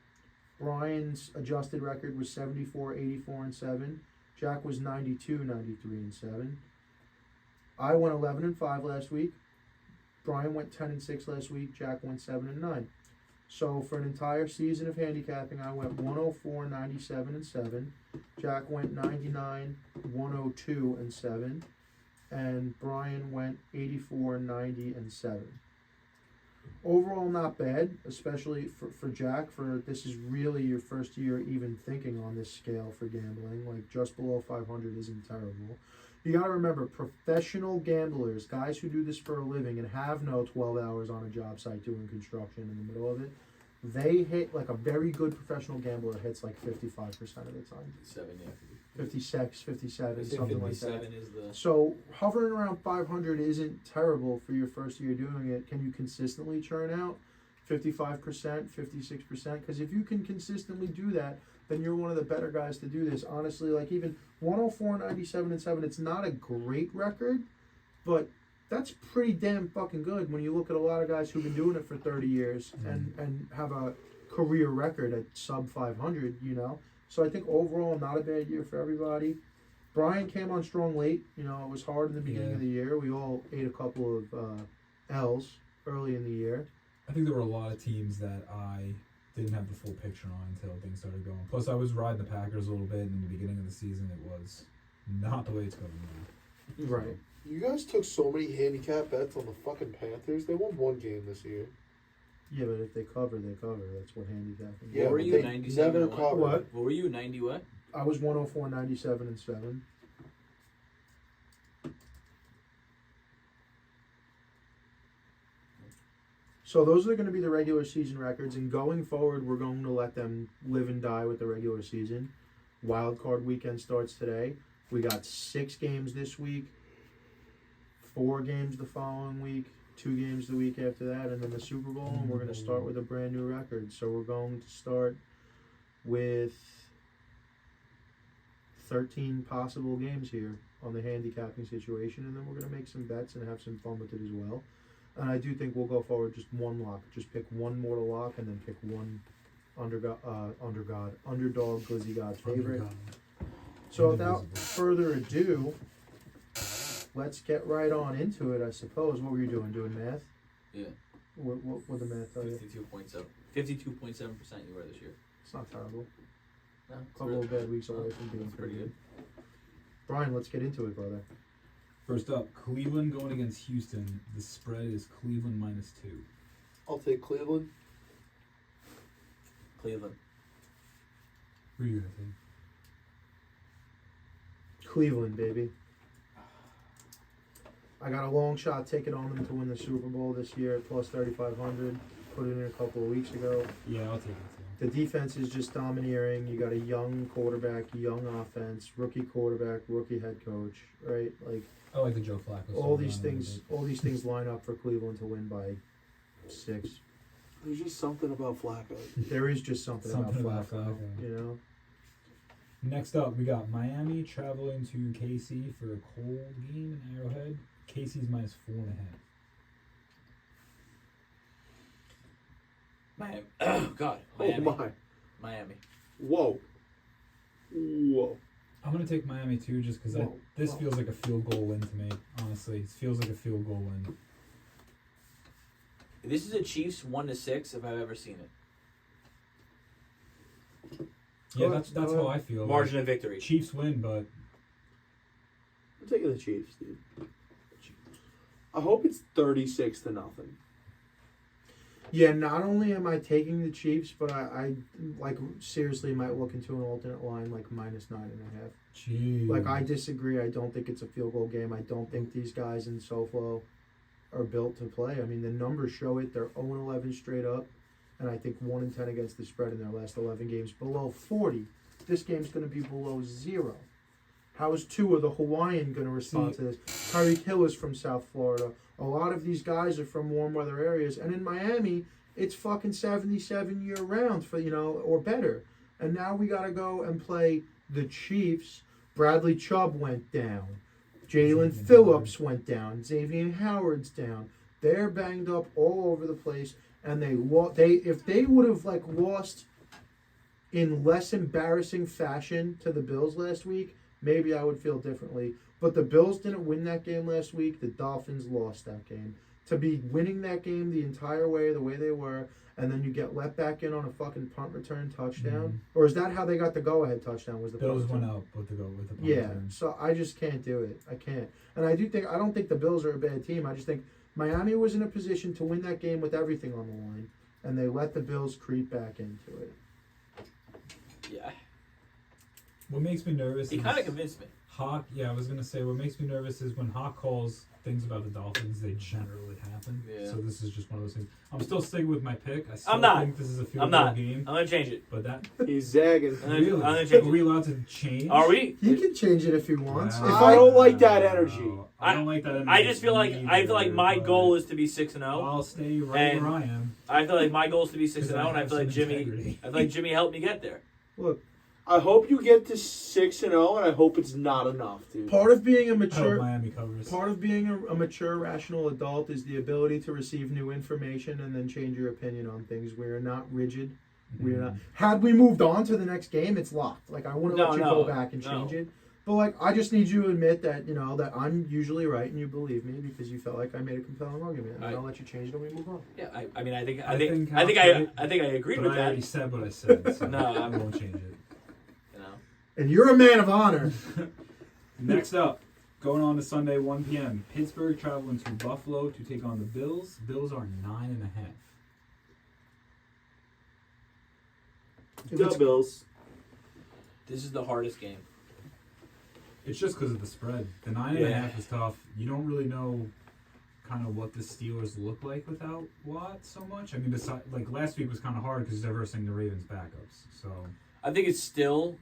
Brian's adjusted record was 74, 84, and 7. Jack was 92, 93, and 7. I went 11 and 5 last week. Brian went 10 and 6 last week. Jack went 7 and 9. So for an entire season of handicapping, I went 104, 97, and 7. Jack went 99, 102, and 7. And Brian went 84, 90, and 7. Overall, not bad, especially for Jack. For this is really your first year even thinking on this scale for gambling. Like just below 500 isn't terrible. You got to remember, professional gamblers, guys who do this for a living and have no 12 hours on a job site doing construction in the middle of it, they hit, like a very good professional gambler hits like 55% of the time. 7, yeah. 56, 57, I think something like that. 57 is the. So hovering around 500 isn't terrible for your first year doing it. Can you consistently churn out 55%, 56%? Because if you can consistently do that, then you're one of the better guys to do this. Honestly, like even 104, 97, and 7, it's not a great record, but that's pretty damn fucking good when you look at a lot of guys who've been doing it for 30 years and have a career record at sub 500, you know. So I think overall, not a bad year for everybody. Brian came on strong late. You know, it was hard in the beginning of the year. We all ate a couple of L's early in the year. I think there were a lot of teams that I didn't have the full picture on until things started going. Plus, I was riding the Packers a little bit, and in the beginning of the season, it was not the way it's going now. Right. you guys took so many handicap bets on the fucking Panthers. They won 1 game this year. Yeah, but if they cover, they cover. That's what handicapping is. Yeah, What were but you, they 97 never and what? covered. What? What were you, 90 what? I was 104, 97, and 7. So those are going to be the regular season records, and going forward, we're going to let them live and die with the regular season. Wildcard weekend starts today. We got 6 games this week, 4 games the following week, 2 games the week after that, and then the Super Bowl. And we're going to start with a brand new record. So we're going to start with 13 possible games here on the handicapping situation, and then we're going to make some bets and have some fun with it as well. And I do think we'll go forward just one lock. Just pick one mortal lock and then pick one underdog Glizzy God favorite. So without further ado, let's get right on into it, I suppose. What were you doing? Doing math? Yeah. What the math tell you? 52.7% you were this year. It's not terrible. No, A couple of bad weeks away from being that's pretty good. Brian, let's get into it, brother. First up, Cleveland going against Houston. The spread is Cleveland -2. I'll take Cleveland. Cleveland. Who are you gonna take? Cleveland, baby. I got a long shot ticket on them to win the Super Bowl this year at plus 3,500. Put it in a couple of weeks ago. Yeah, I'll take it too. The defense is just domineering. You got a young quarterback, young offense, rookie quarterback, rookie head coach, right? Like I like the Joe Flacco. all these things line up for Cleveland to win by 6. There's just something about Flacco. There is just something about Flacco, you know. Next up, we got Miami traveling to KC for a cold game in Arrowhead. KC's -4.5. Miami. Oh, God. Miami. Oh, my. Miami. Whoa. I'm going to take Miami too just because this feels like a field goal win to me, honestly. It feels like a field goal win. This is a Chiefs 1-6 if I've ever seen it. Yeah, that's how I feel. Margin of victory. Chiefs win, but I'm taking the Chiefs, dude. I hope it's 36-0. Yeah, not only am I taking the Chiefs, but I like seriously might look into an alternate line like -9.5. jeez. Like I disagree. I don't think it's a field goal game. I don't think these guys in SoFlo are built to play. I mean, the numbers show it. They're 0-11 straight up, and I think 1-10 against the spread in their last 11 games. Below 40. This game's going to be below 0. How is Tua, the Hawaiian, going to respond to this? Tyreek Hill is from South Florida. A lot of these guys are from warm weather areas. And in Miami, it's fucking 77 year round for, or better. And now we got to go and play the Chiefs. Bradley Chubb went down. Jalen Phillips went down. Xavier Howard's down. They're banged up all over the place. And if they would have lost in less embarrassing fashion to the Bills last week, maybe I would feel differently. But the Bills didn't win that game last week. The Dolphins lost that game. To be winning that game the entire way, the way they were, and then you get let back in on a fucking punt return touchdown? Or is that how they got the go-ahead touchdown? Was the Bills punt went return? out with the punt Yeah, return. so I just can't do it. I can't. And I don't think the Bills are a bad team. I just think Miami was in a position to win that game with everything on the line, and they let the Bills creep back into it. Yeah. What makes me nervous He is kind of convinced me. Hawk. Yeah, I was gonna say what makes me nervous is when Hawk calls things about the Dolphins, they generally happen. Yeah. So this is just one of those things. I'm still sticking with my pick. I still I'm not. think this is a I'm field goal not. game. I'm going to change it. But that He's zagging. really, I'm gonna change are it. we allowed to change? Are we? He can change it if he wants. Wow. If I don't like that energy. I don't like that energy. I just feel like my either, goal but is to be 6-0. I'll stay right And where I am. I feel like my goal is to be 6-0, 'Cause and I have feel like some Jimmy. integrity. I feel like Jimmy helped me get there. Look, I hope you get to 6-0, and I hope it's not enough, dude. part of being a I hope mature Miami covers. Part of being a mature, rational adult is the ability to receive new information and then change your opinion on things. We are not rigid. We are not. Had we moved on to the next game, it's locked. Like I wouldn't No, let you no, go back and no. change it. But I just need you to admit that that I'm usually right and you believe me because you felt like I made a compelling argument, and I'll let you change it and we move on. Yeah, I mean, I think I I think agreed But with I already that. said what I said, so No, I won't change it. You know. And you're a man of honor. Next up, going on to Sunday, 1 p.m. Pittsburgh traveling to Buffalo to take on the Bills. Bills are 9.5. The Bills. This is the hardest game. It's just because of the spread. The 9.5 is tough. You don't really know kind of what the Steelers look like without Watt so much. I mean, last week was kind of hard because they're versing the Ravens backups. So I think it's still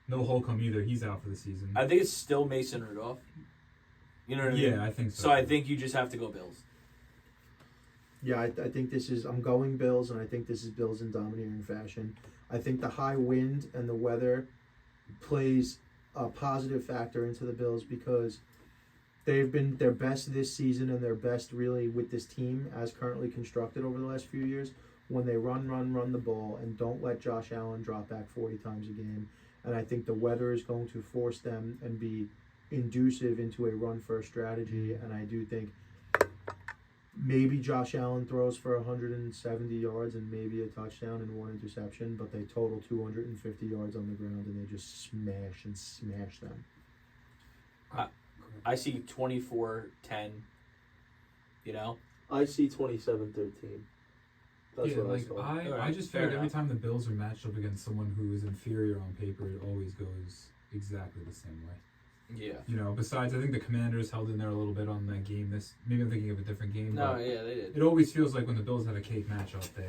no Holcomb either. He's out for the season. I think it's still Mason Rudolph. You know what I mean? Yeah, I think so. So I think you just have to go Bills. Yeah, I think this is. I'm going Bills, and I think this is Bills in domineering fashion. I think the high wind and the weather plays a positive factor into the Bills because they've been their best this season and their best really with this team as currently constructed over the last few years when they run the ball and don't let Josh Allen drop back 40 times a game. And I think the weather is going to force them and be inducive into a run-first strategy. And I do think maybe Josh Allen throws for 170 yards and maybe a touchdown and one interception, but they total 250 yards on the ground and they just smash them. I see 24-10. You know? I see 27-13. That's yeah, what like I saw. I Alright, just fair feel like every enough. time the Bills are matched up against someone who is inferior on paper, it always goes exactly the same way. Yeah. You know, besides, I think the Commanders held in there a little bit on that game. Maybe I'm thinking of a different game. No, but yeah, they did. it always feels like when the Bills have a cake matchup, they,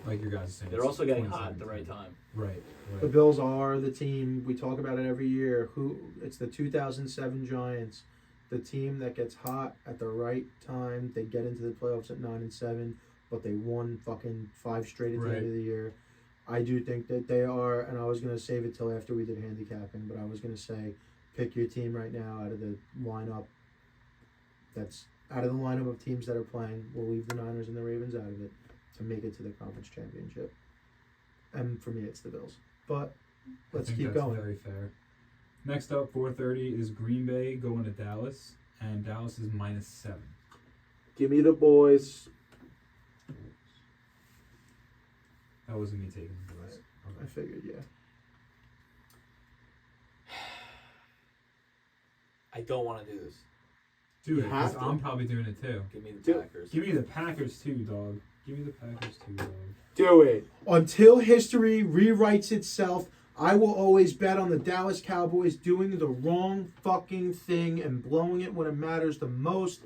like your guys are saying, They're it's also getting hot at the 27-10. right time. Right. The Bills are the team, we talk about it every year, it's the 2007 Giants, the team that gets hot at the right time. They get into the playoffs at 9-7, but they won fucking 5 straight at the Right. end of the year. I do think that they are, and I was going to save it till after we did handicapping, but I was going to say pick your team right now out of the lineup of teams that are playing. We'll leave the Niners and the Ravens out of it to make it to the conference championship. And for me, it's the Bills. But let's I think keep that's going. very fair. Next up, 4:30 is Green Bay going to Dallas, and Dallas is -7. Give me the boys. That wasn't me taking the boys. I figured, yeah. I don't want to do this. Do You it, have because to. I'm probably doing it too. Give me the Do- Packers. Give me the Packers too, dog. Give me the Packers too, dog. Do it. Until history rewrites itself, I will always bet on the Dallas Cowboys doing the wrong fucking thing and blowing it when it matters the most.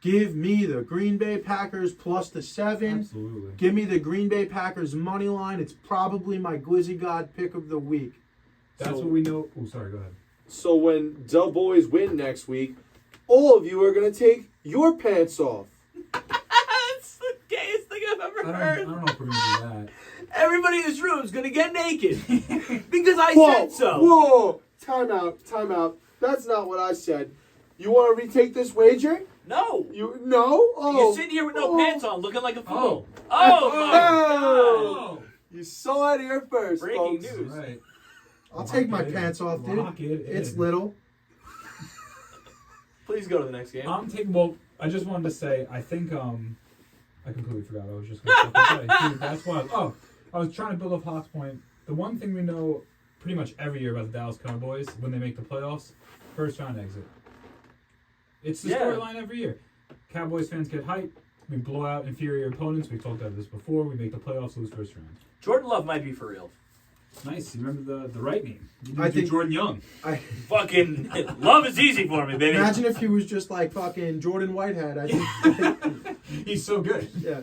Give me the Green Bay Packers plus the 7. Absolutely. Give me the Green Bay Packers money line. It's probably my Glizzy God pick of the week. That's So- what we know. Oh, sorry. Go ahead. So when the boys win next week, all of you are going to take your pants off. That's the gayest thing I've ever I heard. don't know if we're gonna do Everybody in this room is going to get naked. Because I Whoa, said so. whoa. Time out. That's not what I said. You want to retake this wager? No. No? Oh. You're sitting here with no Oh. pants on, looking like a fool. Oh. Oh, my Oh. God. You saw it here first, Breaking folks. news. that. Right. I'll take my pants off, dude. Lock it It's in. little. Please go to the next game. I'm taking. Well, I just wanted to say. I think. I completely forgot. I was just going to say. Dude, that's why. I was trying to build up Hawk's point. The one thing we know pretty much every year about the Dallas Cowboys when they make the playoffs, first round exit. It's the Yeah. storyline every year. Cowboys fans get hyped. We blow out inferior opponents. We talked about this before. We make the playoffs, lose first round. Jordan Love might be for real. Nice. You remember the right name. You I didn't do think- Jordan Young. Fucking Love is easy for me, baby. Imagine if he was just like fucking Jordan Whitehead. I think. He's so good. Yeah.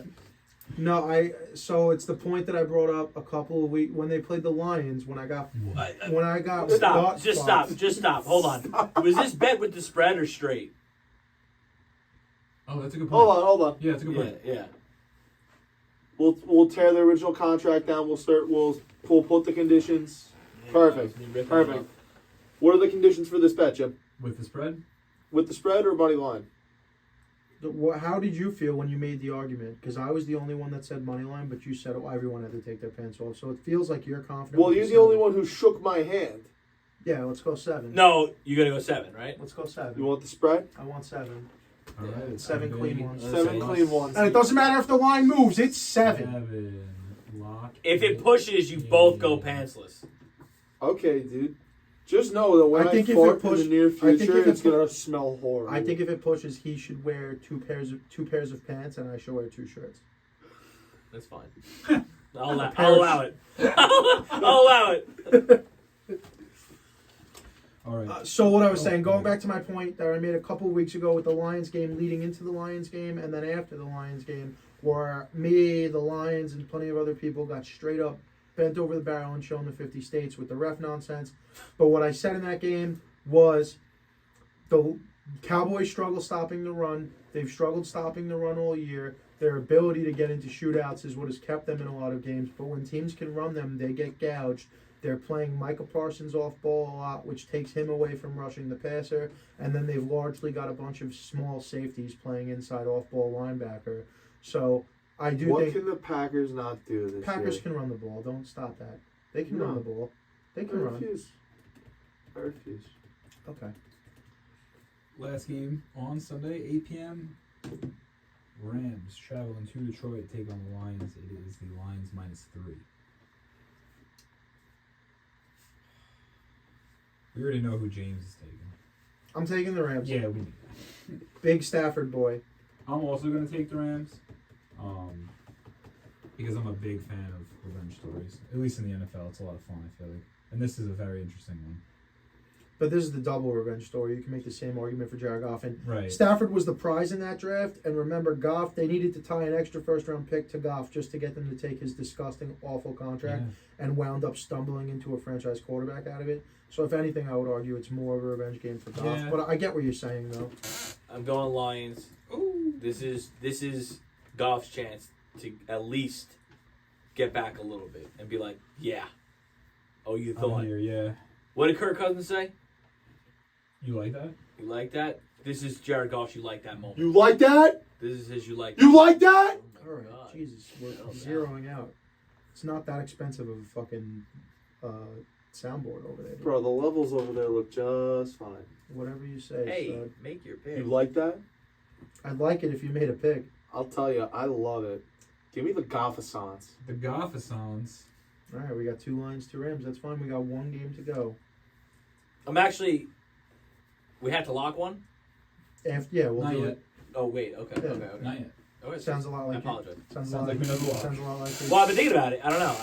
No, so it's the point that I brought up a couple of weeks when they played the Lions. When I got Stop. thought Just spots. stop. Just stop. Hold on. Was this bet with the spread or straight? Oh, that's a good point. Hold on. Yeah, that's a good point. Yeah. We'll tear the original contract down. We'll put the conditions. Perfect. Perfect. What are the conditions for this bet, Jim? With the spread? With the spread or money line? How did you feel when you made the argument? Because I was the only one that said money line, but you said everyone had to take their pants off. So it feels like you're confident. Well, with you're the the only 7. one who shook my hand. Yeah, let's go 7. No, you gotta go 7, right? Let's go 7. You want the spread? I want 7. All right. 7 Green clean Bay. ones. 7 clean ones. And it doesn't matter if the line moves. It's 7. 7. Lock. If it pushes, you both go pantsless. Okay, dude. Just know that when I I, think if fart it push- in the near I think future, if it it's gonna smell horrible. I think if it pushes, he should wear two pairs of pants, and I should wear 2 shirts. That's fine. I'll allow it. I'll allow it. All right. So what I was saying, going back to my point that I made a couple of weeks ago with the Lions game, leading into the Lions game, and then after the Lions game, where me, the Lions, and plenty of other people got straight up bent over the barrel and shown the 50 states with the ref nonsense. But what I said in that game was the Cowboys struggle stopping the run. They've struggled stopping the run all year. Their ability to get into shootouts is what has kept them in a lot of games. But when teams can run them, they get gouged. They're playing Micah Parsons off ball a lot, which takes him away from rushing the passer. And then they've largely got a bunch of small safeties playing inside off ball linebacker. So I do What think can the Packers not do this Packers year? can run the ball. Don't stop that. They can No. run the ball. They I can run. refuse. I refuse. Okay. Last game on Sunday, 8 p.m. Rams traveling to Detroit, take on the Lions. It is the Lions -3. We already know who James is taking. I'm taking the Rams. Yeah, we. Big Stafford boy. I'm also gonna take the Rams, because I'm a big fan of revenge stories. At least in the NFL, it's a lot of fun. I feel like, and this is a very interesting one. But this is the double revenge story. You can make the same argument for Jared Goff. And Right. Stafford was the prize in that draft. And remember, Goff, they needed to tie an extra first-round pick to Goff just to get them to take his disgusting, awful contract and wound up stumbling into a franchise quarterback out of it. So if anything, I would argue it's more of a revenge game for Goff. Yeah. But I get what you're saying, though. I'm going Lions. Ooh. This is Goff's chance to at least get back a little bit and be like, yeah. Oh, you thought. I'm here, yeah. What did Kirk Cousins say? You like that? You like that? This is Jared Goff. You like that moment. You like that? This is his. You like. You like that? Oh my All right, God. Jesus, we're Settle down. zeroing out. It's not that expensive of a fucking soundboard over there. Dude. Bro, the levels over there look just fine. Whatever you say, Hey, stud. make your pick. You like that? I'd like it if you made a pick. I'll tell you, I love it. Give me the Goff-a-sance. The Goff-a-sons. All right, we got 2 Lions, 2 Rams. That's fine. We got 1 game to go. I'm actually. We had to lock one. We'll Not do yet. it. Oh wait. Okay. Yeah. Okay. Not yet. Okay. It sounds a lot I like it. apologize. Sounds Sounds like another lock. Sounds a lot like it. Well, I've been thinking about it. I don't know.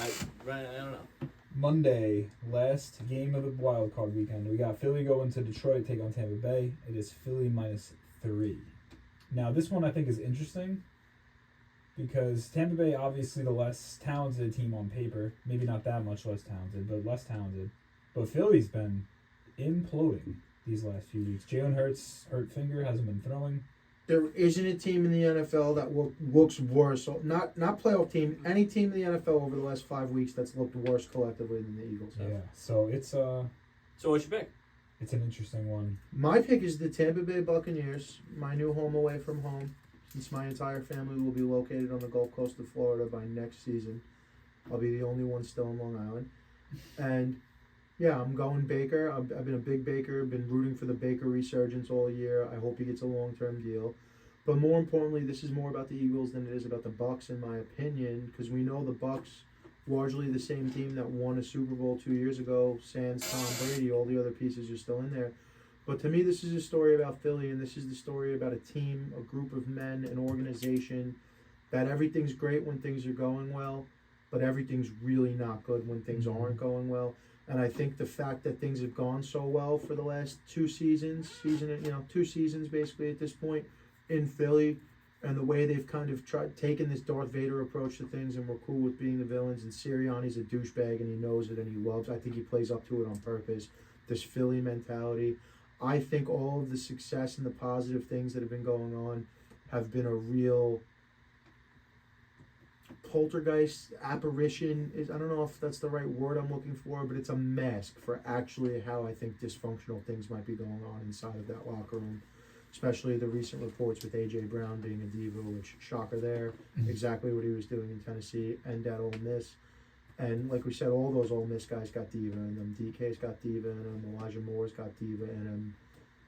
I don't know. Monday, last game of the wild card weekend. We got Philly going to Detroit, take on Tampa Bay. It is Philly -3. Now, this one I think is interesting because Tampa Bay, obviously the less talented team on paper. Maybe not that much less talented, but less talented. But Philly's been imploding these last few weeks. Jalen Hurts, hurt finger, hasn't been throwing. There isn't a team in the NFL that looks worse. So not playoff team. Any team in the NFL over the last 5 weeks that's looked worse collectively than the Eagles have. Yeah, so it's So what's your pick? it's an interesting one. My pick is the Tampa Bay Buccaneers, my new home away from home, since my entire family will be located on the Gulf Coast of Florida by next season. I'll be the only one still in Long Island. And, yeah, I'm going Baker. I've been a big Baker, been rooting for the Baker resurgence all year. I hope he gets a long-term deal. But more importantly, this is more about the Eagles than it is about the Bucs, in my opinion, because we know the Bucs, largely the same team that won a Super Bowl 2 years ago, sans Tom Brady. All the other pieces are still in there. But to me, this is a story about Philly, and this is the story about a team, a group of men, an organization, that everything's great when things are going well, but everything's really not good when things aren't going well. And I think the fact that things have gone so well for the last 2 seasons, 2 seasons basically at this point in Philly, and the way they've kind of taken this Darth Vader approach to things, and we're cool with being the villains, and Sirianni's a douchebag, and he knows it, and he loves. I think he plays up to it on purpose. This Philly mentality. I think all of the success and the positive things that have been going on have been a real poltergeist apparition. I don't know if that's the right word I'm looking for, but it's a mask for actually how I think dysfunctional things might be going on inside of that locker room. Especially the recent reports with A.J. Brown being a diva, which, shocker there, exactly what he was doing in Tennessee and at Ole Miss. And like we said, all those Ole Miss guys got diva in them. DK's got diva in them. Elijah Moore's got diva in him.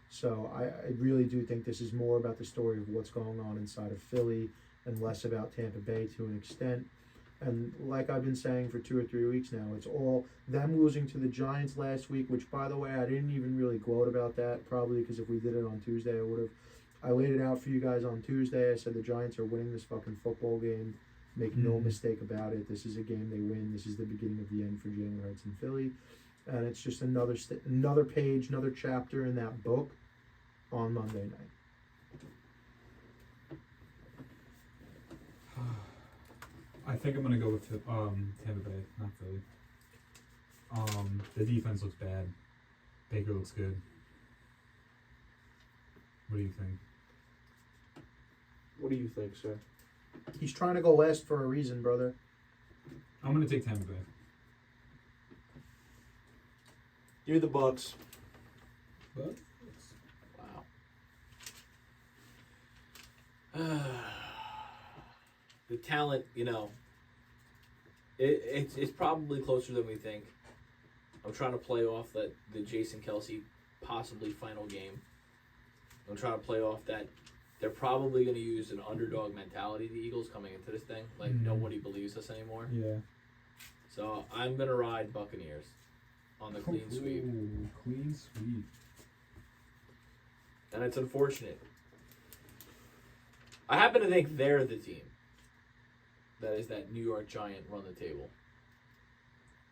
So I really do think this is more about the story of what's going on inside of Philly and less about Tampa Bay to an extent. And like I've been saying for 2 or 3 weeks now, it's all them losing to the Giants last week, which, by the way, I didn't even really gloat about that, probably because if we did it on Tuesday, I would have. I laid it out for you guys on Tuesday. I said the Giants are winning this fucking football game. Make no mistake about it. This is a game they win. This is the beginning of the end for Jalen Hurts and Philly. And it's just another page, another chapter in that book on Monday night. I think I'm gonna go with Tampa Bay, not Philly. The defense looks bad. Baker looks good. What do you think? What do you think, sir? He's trying to go west for a reason, brother. I'm going to take Tampa Bay. You're the Bucks. But Wow. The talent, it's probably closer than we think. I'm trying to play off the Jason Kelsey possibly final game. I'm trying to play off that they're probably going to use an underdog mentality, the Eagles, coming into this thing. Like, nobody believes us anymore. yeah. So I'm going to ride Buccaneers on the clean sweep. Ooh, clean sweep. And it's unfortunate. I happen to think they're the team that is that New York Giant run the table.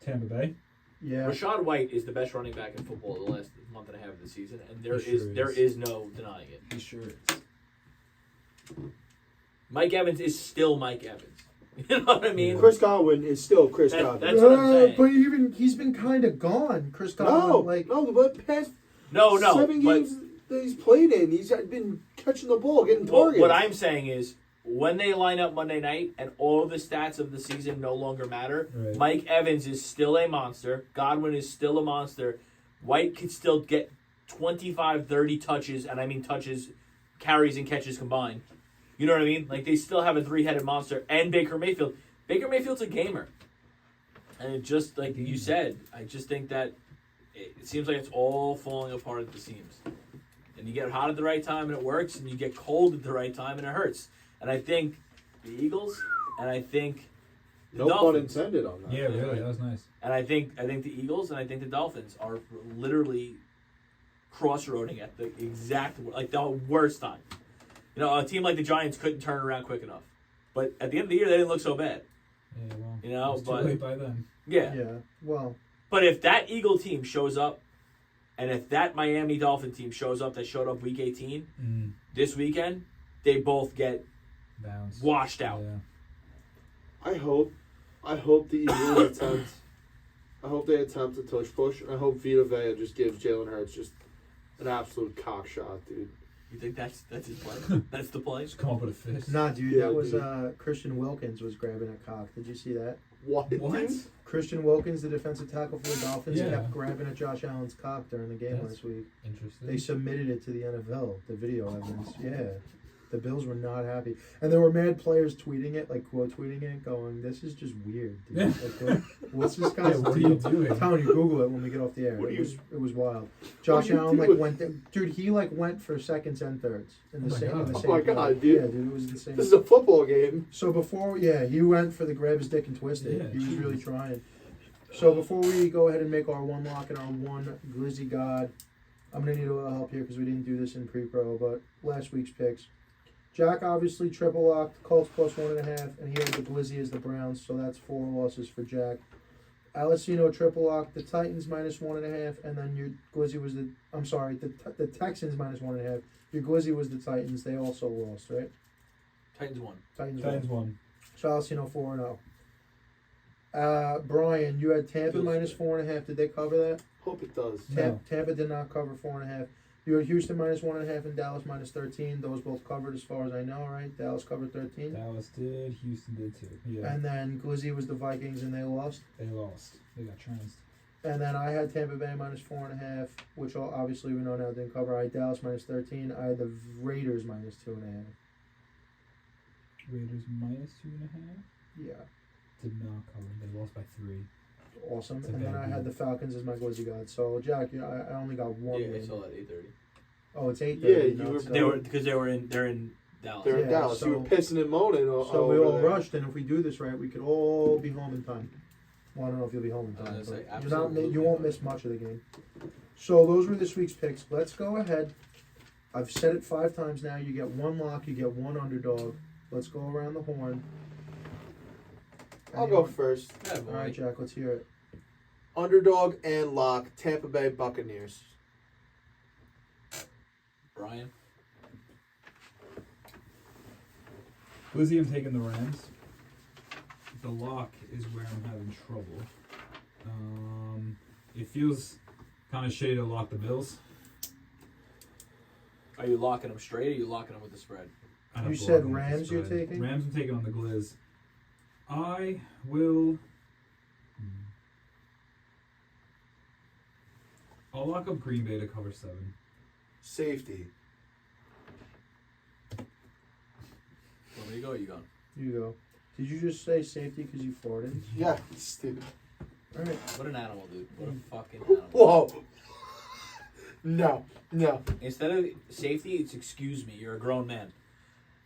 Tampa Bay. Yeah. Rashad White is the best running back in football the last month and a half of the season, and there He sure is is. no denying it. He sure is. Mike Evans is still Mike Evans. You know what I mean? Chris Godwin is still Chris That- Godwin. that's what I'm saying. But he's been kind of gone, Chris Godwin. No, but past No, 7 but games that he's played in, he's been catching the ball, getting targets. what I'm saying is, when they line up Monday night and all the stats of the season no longer matter, Right. Mike Evans is still a monster. Godwin is still a monster. White could still get 25, 30 touches, and I mean touches, carries, and catches combined. You know what I mean? Like, they still have a three-headed monster. And Baker Mayfield. Baker Mayfield's a gamer. And it just, like you said, I just think that it seems like it's all falling apart at the seams. And you get hot at the right time and it works, and you get cold at the right time and it hurts. And I think the Eagles, and I think the no pun Dolphins. intended on that. Yeah, really. That was nice. And I think the Eagles and I think the Dolphins are literally crossroading at the exact, like, the worst time. A team like the Giants couldn't turn around quick enough. But at the end of the year, they didn't look so bad. Yeah, well. You know, it was but- too late by then. Yeah. Yeah. Well, But if that Eagle team shows up, and if that Miami Dolphin team shows up that showed up week 18 this weekend, they both get Bounce. washed out. Yeah. I hope the Eagles attempt. I hope they attempt a tush push. I hope Vita Vea just gives Jalen Hurts just an absolute cock shot, dude. You think that's his play? That's the play? Just come up with a fist. nah, dude. Yeah, that was dude. Christian Wilkins was grabbing a cock. Did you see that? What? What? dude? Christian Wilkins, the defensive tackle for the Dolphins, Yeah. kept grabbing at Josh Allen's cock during the game That's last week. Interesting. They submitted it to the NFL, the video evidence. Yeah. The Bills were not happy. And there were mad players tweeting it, like quote tweeting it, going, "This is just weird, dude. Yeah. Like, what's this guy's what are deal?" you doing? I'm telling you, Google it when we get off the air. What are It was wild. Josh are you Allen doing? went for seconds and thirds in the Oh my same. God. In the Oh same my play. God, dude. Yeah, dude, it was insane. This is a football game. So before, he went for the grab his dick and twist it. Yeah, He was jeez. really trying. So before we go ahead and make our one lock and our one Glizzy God, I'm going to need a little help here because we didn't do this in pre-pro, but last week's picks. Jack obviously triple locked, Colts plus 1.5, and he had the Glizzy as the Browns, so that's 4 losses for Jack. Alessino triple locked, the Titans minus 1.5, and then your Glizzy was the Texans minus 1.5. Your Glizzy was the Titans. They also lost, right? Titans won. Titans won. So Alessino 4-0. Brian, you had Tampa Feels minus good. 4.5. Did they cover that? Hope it does. No. Tampa did not cover 4.5. You had Houston minus 1.5 and Dallas minus 13. Those both covered as far as I know, right? Dallas covered 13. Dallas did. Houston did too. Yeah. And then Glizzy was the Vikings and they lost. They lost. They got trounced. And then I had Tampa Bay minus 4.5, which obviously we know now didn't cover. I had Dallas minus 13. I had the Raiders minus 2.5. Raiders minus 2.5. Yeah. Did not cover. They lost by 3. Awesome. It's a And then bad I had beat. the Falcons as my Glizzy God. So, Jack, I only got one Yeah, I win. saw that 8:30. Oh, it's 8:30. Yeah, you no, were- it's They not. were because they're in Dallas. They're in Yeah, Dallas. You were so- pissing and moaning. So we over all there. rushed, and if we do this right, we could all be home in time. Well, I don't know if you'll be home in I time, was gonna but say, you're not, absolutely. you won't miss much of the game. So those were this week's picks. Let's go ahead. I've said it 5 times now. You get one lock, you get one underdog. Let's go around the horn. I'll go first. Yeah, All right, Jack, let's hear it. Underdog and lock. Tampa Bay Buccaneers. Brian. Glizzy, I'm taking the Rams. The lock is where I'm having trouble. It feels kind of shitty to lock the Bills. Are you locking them straight or are you locking them with the spread? I have You to said lock in with the Rams you're spread. taking? Rams I'm taking on the Gliz. I will. I'll lock up Green Bay to cover 7. Safety. Want me to go or you going? You go. Did you just say safety because you farted? Yeah, stupid. All right. What an animal, dude. What a fucking animal. Whoa. No. Instead of safety, it's excuse me. You're a grown man.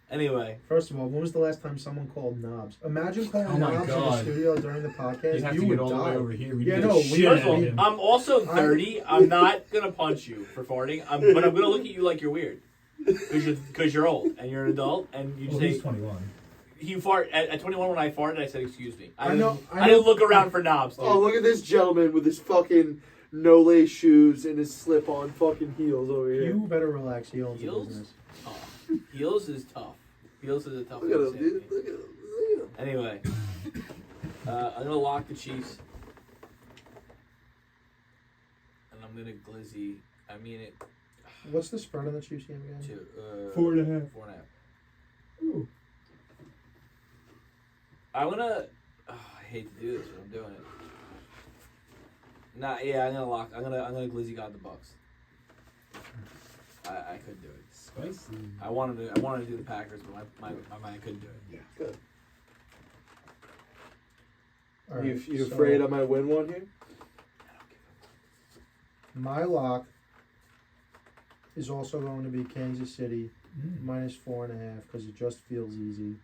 Anyway. First of all, when was the last time someone called knobs? Imagine calling Oh my knobs in the God. studio during the podcast. You have you to would get all the die. way over here. We Yeah, need to no, get we- shit First out of of all, him. I'm also 30. I'm not going to punch you for farting. But I'm going to look at you like you're weird. Because you're old and you're an adult and you Well, say... he's 21. You fart at 21 when I farted. I said, "Excuse me." I know- I didn't look around for knobs, dude. Oh, look at this gentleman with his fucking no-lace shoes and his slip-on fucking heels over here. You better relax. He owns the Heels? business. Tough. Heels is tough. Heels is a tough Look at one him, to dude. say. Look at him. Look at him. Anyway, I'm gonna lock the Chiefs, and I'm gonna glizzy. I mean it. What's the spread on the Chiefs game again? 4.5. 4.5. Ooh. I'm gonna. Oh, I hate to do this, but I'm doing it. Nah, yeah, I'm gonna lock. I'm gonna glizzy God the Bucks. I couldn't do it. Spicy. I wanted to do the Packers, but my mind couldn't do it. Good. All right, You so afraid I might win one here? my lock is also going to be Kansas City minus 4.5 because it just feels easy.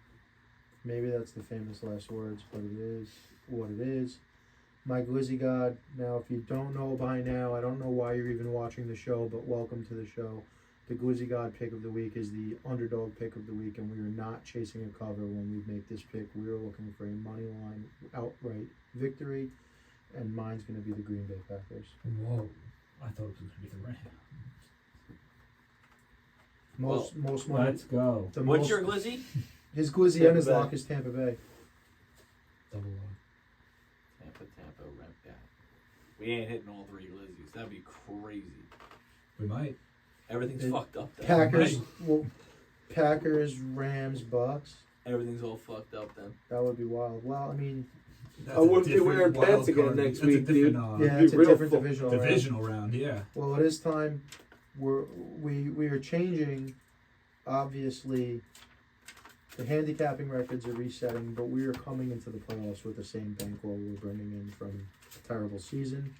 Maybe that's the famous last words, but it is what it is. My Glizzy God. Now, if you don't know by now, I don't know why you're even watching the show, but welcome to the show. The Glizzy God pick of the week is the underdog pick of the week, and we are not chasing a cover when we make this pick. We are looking for a money line outright victory, and mine's going to be the Green Bay Packers. Whoa. I thought it was going to be the Rams. Most money. Let's go. The What's most, your glizzy? his Glizzy Tampa and his Bay. lock is Tampa Bay. Double lock. Tampa, Rem. Yeah. We ain't hitting all 3 glizzies. That'd be crazy. We might. Everything's It- fucked up. Then. Packers, Right. well, Packers, Rams, Bucks. Everything's all fucked up then. That would be wild. Well, I mean, That's I wouldn't a be different wearing wild pants again card. next That's a week, different, yeah, be it's a real different full- divisional round. divisional round, yeah. Well, it is time. We are changing. Obviously, the handicapping records are resetting, but we are coming into the playoffs with the same bankroll we're bringing in from a terrible season.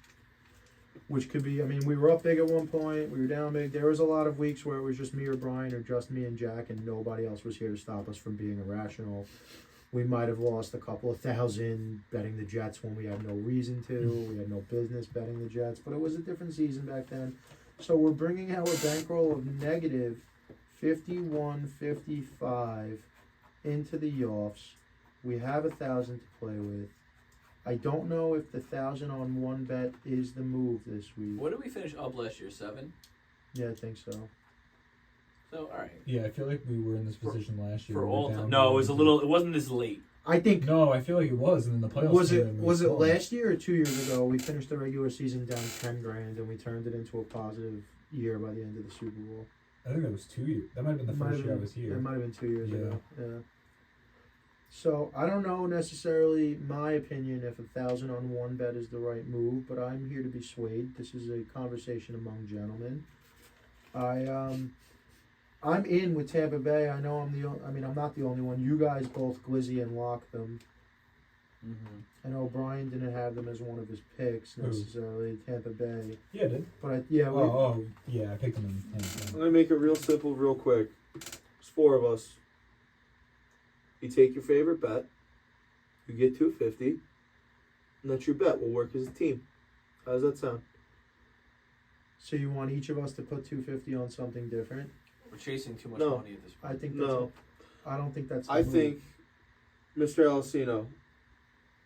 Which could be, I mean, we were up big at one point, we were down big. There was a lot of weeks where it was just me or Brian or just me and Jack, and nobody else was here to stop us from being irrational. We might have lost a couple of thousand betting the Jets when we had no reason to. We had no business betting the Jets, but it was a different season back then. So we're bringing our bankroll of negative 51.55 into the offs. We have 1,000 to play with. I don't know if the 1,000 on one bet is the move this week. What did we finish up last year? 7? Yeah, I think so. So, alright. Yeah, I feel like we were in this position last year. For We were all down time. No, it was a going little, it wasn't this late. I think No, I feel like it was, and then the playoffs. was came it and we was it swung. last year or 2 years ago? We finished the regular season down 10 grand and we turned it into a positive year by the end of the Super Bowl. I think that was 2 years. That might have been the Might first have year I been- was here. It might have been 2 years Yeah. ago. Yeah. So I don't know necessarily my opinion if 1,000 on one bet is the right move, but I'm here to be swayed. This is a conversation among gentlemen. I'm in with Tampa Bay. I know I'm not the only one. You guys both glizzy and lock them. Mm-hmm. I know Brian didn't have them as one of his picks Who? necessarily, Tampa Bay. Yeah, I did. But Yeah, I picked them in. I'm going to make it real simple, real quick. There's 4 of us. You take your favorite bet. You get 250. And that's your bet. We'll work as a team. How does that sound? so you want each of us to put 250 on something different? We're chasing too much No. money at this I point. think No. I don't think that's the I move. think, Mr. Alessino,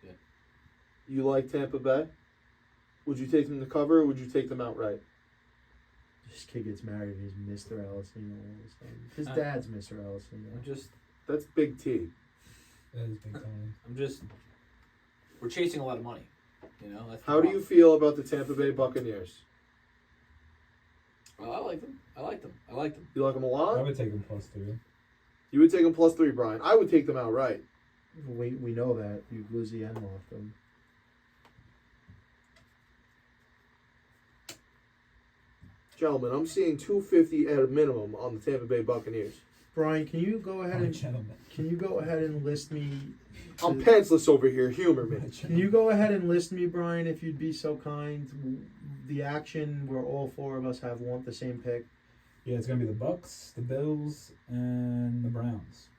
Yeah. you like Tampa Bay? Would you take them to cover or would you take them outright? This kid gets married, he's Mr. Alessino all of a sudden. His Uh, dad's Mr. Alessino. That's big T. That is big time. We're chasing a lot of money. You know. That's the How do you problem. feel about the Tampa Bay Buccaneers? Well, I like them. I like them. I like them. You like them a I lot? would take him +3. You would take them +3, Brian. I would take them outright. We know that. You Glizzy and lost them. Gentlemen, I'm seeing 250 at a minimum on the Tampa Bay Buccaneers. Brian, can you go ahead and Gentlemen. list me? I'm pantsless over here. Humor me. Can you go ahead and list me, Brian, if you'd be so kind? The action where all four of us have the same pick. Yeah, it's gonna be the Bucks, the Bills, and the Browns.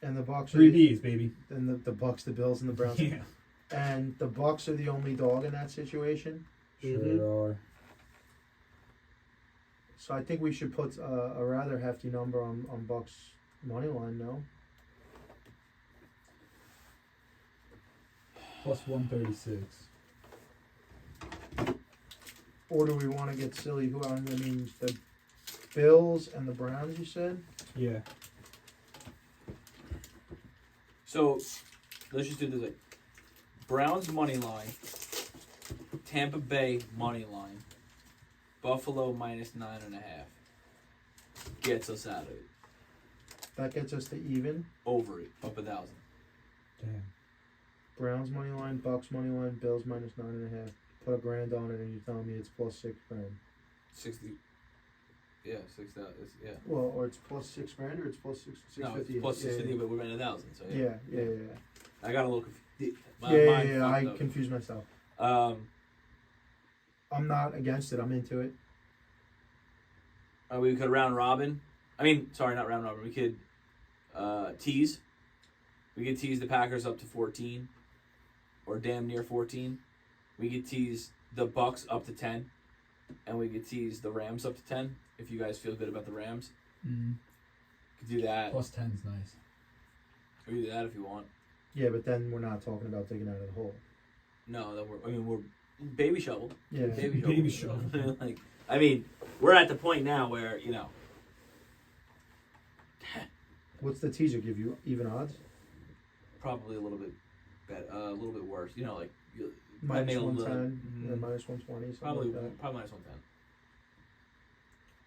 And the Bucks are 3 Bs, baby. and the Bucks, the Bills, and the Browns. Yeah. And the Bucks are the only dog in that situation. Sure Mhm. are. So I think we should put a rather hefty number on Bucks money line, no? +136. Or do we want to get silly? I mean, the Bills and the Browns, you said? Yeah. So, let's just do this. Like, Browns money line, Tampa Bay money line, Buffalo -9.5 gets us out of it. That gets us to even. Over it, up 1,000. Damn. Browns money line, Bucks money line, Bills -9.5. Put $1,000 on it, and you're telling me it's +6 grand. 60. Yeah, 6,000. Yeah. Well, or it's +6 grand, or it's +6. No, it's 650. +650, but we're at 1,000. So yeah. Yeah. I got a little confused. Yeah. I confused myself. Um, I'm not against it. I'm into it. we could round robin. I mean, sorry, not round robin. We could tease. We could tease the Packers up to 14, or damn near 14. We could tease the Bucks up to 10, and we could tease the Rams up to 10. If you guys feel good about the Rams, could do that. +10's nice. We could do that if you want. Yeah, but then we're not talking about digging out of the hole. No, that we're baby shovel. Yeah. Baby shovel. Like, I mean, we're at the point now where What's the teaser give you? Even odds? probably a little bit better, a little bit worse. Like Minus make a little- 110, Mhm. minus 120, something probably like that. probably -110.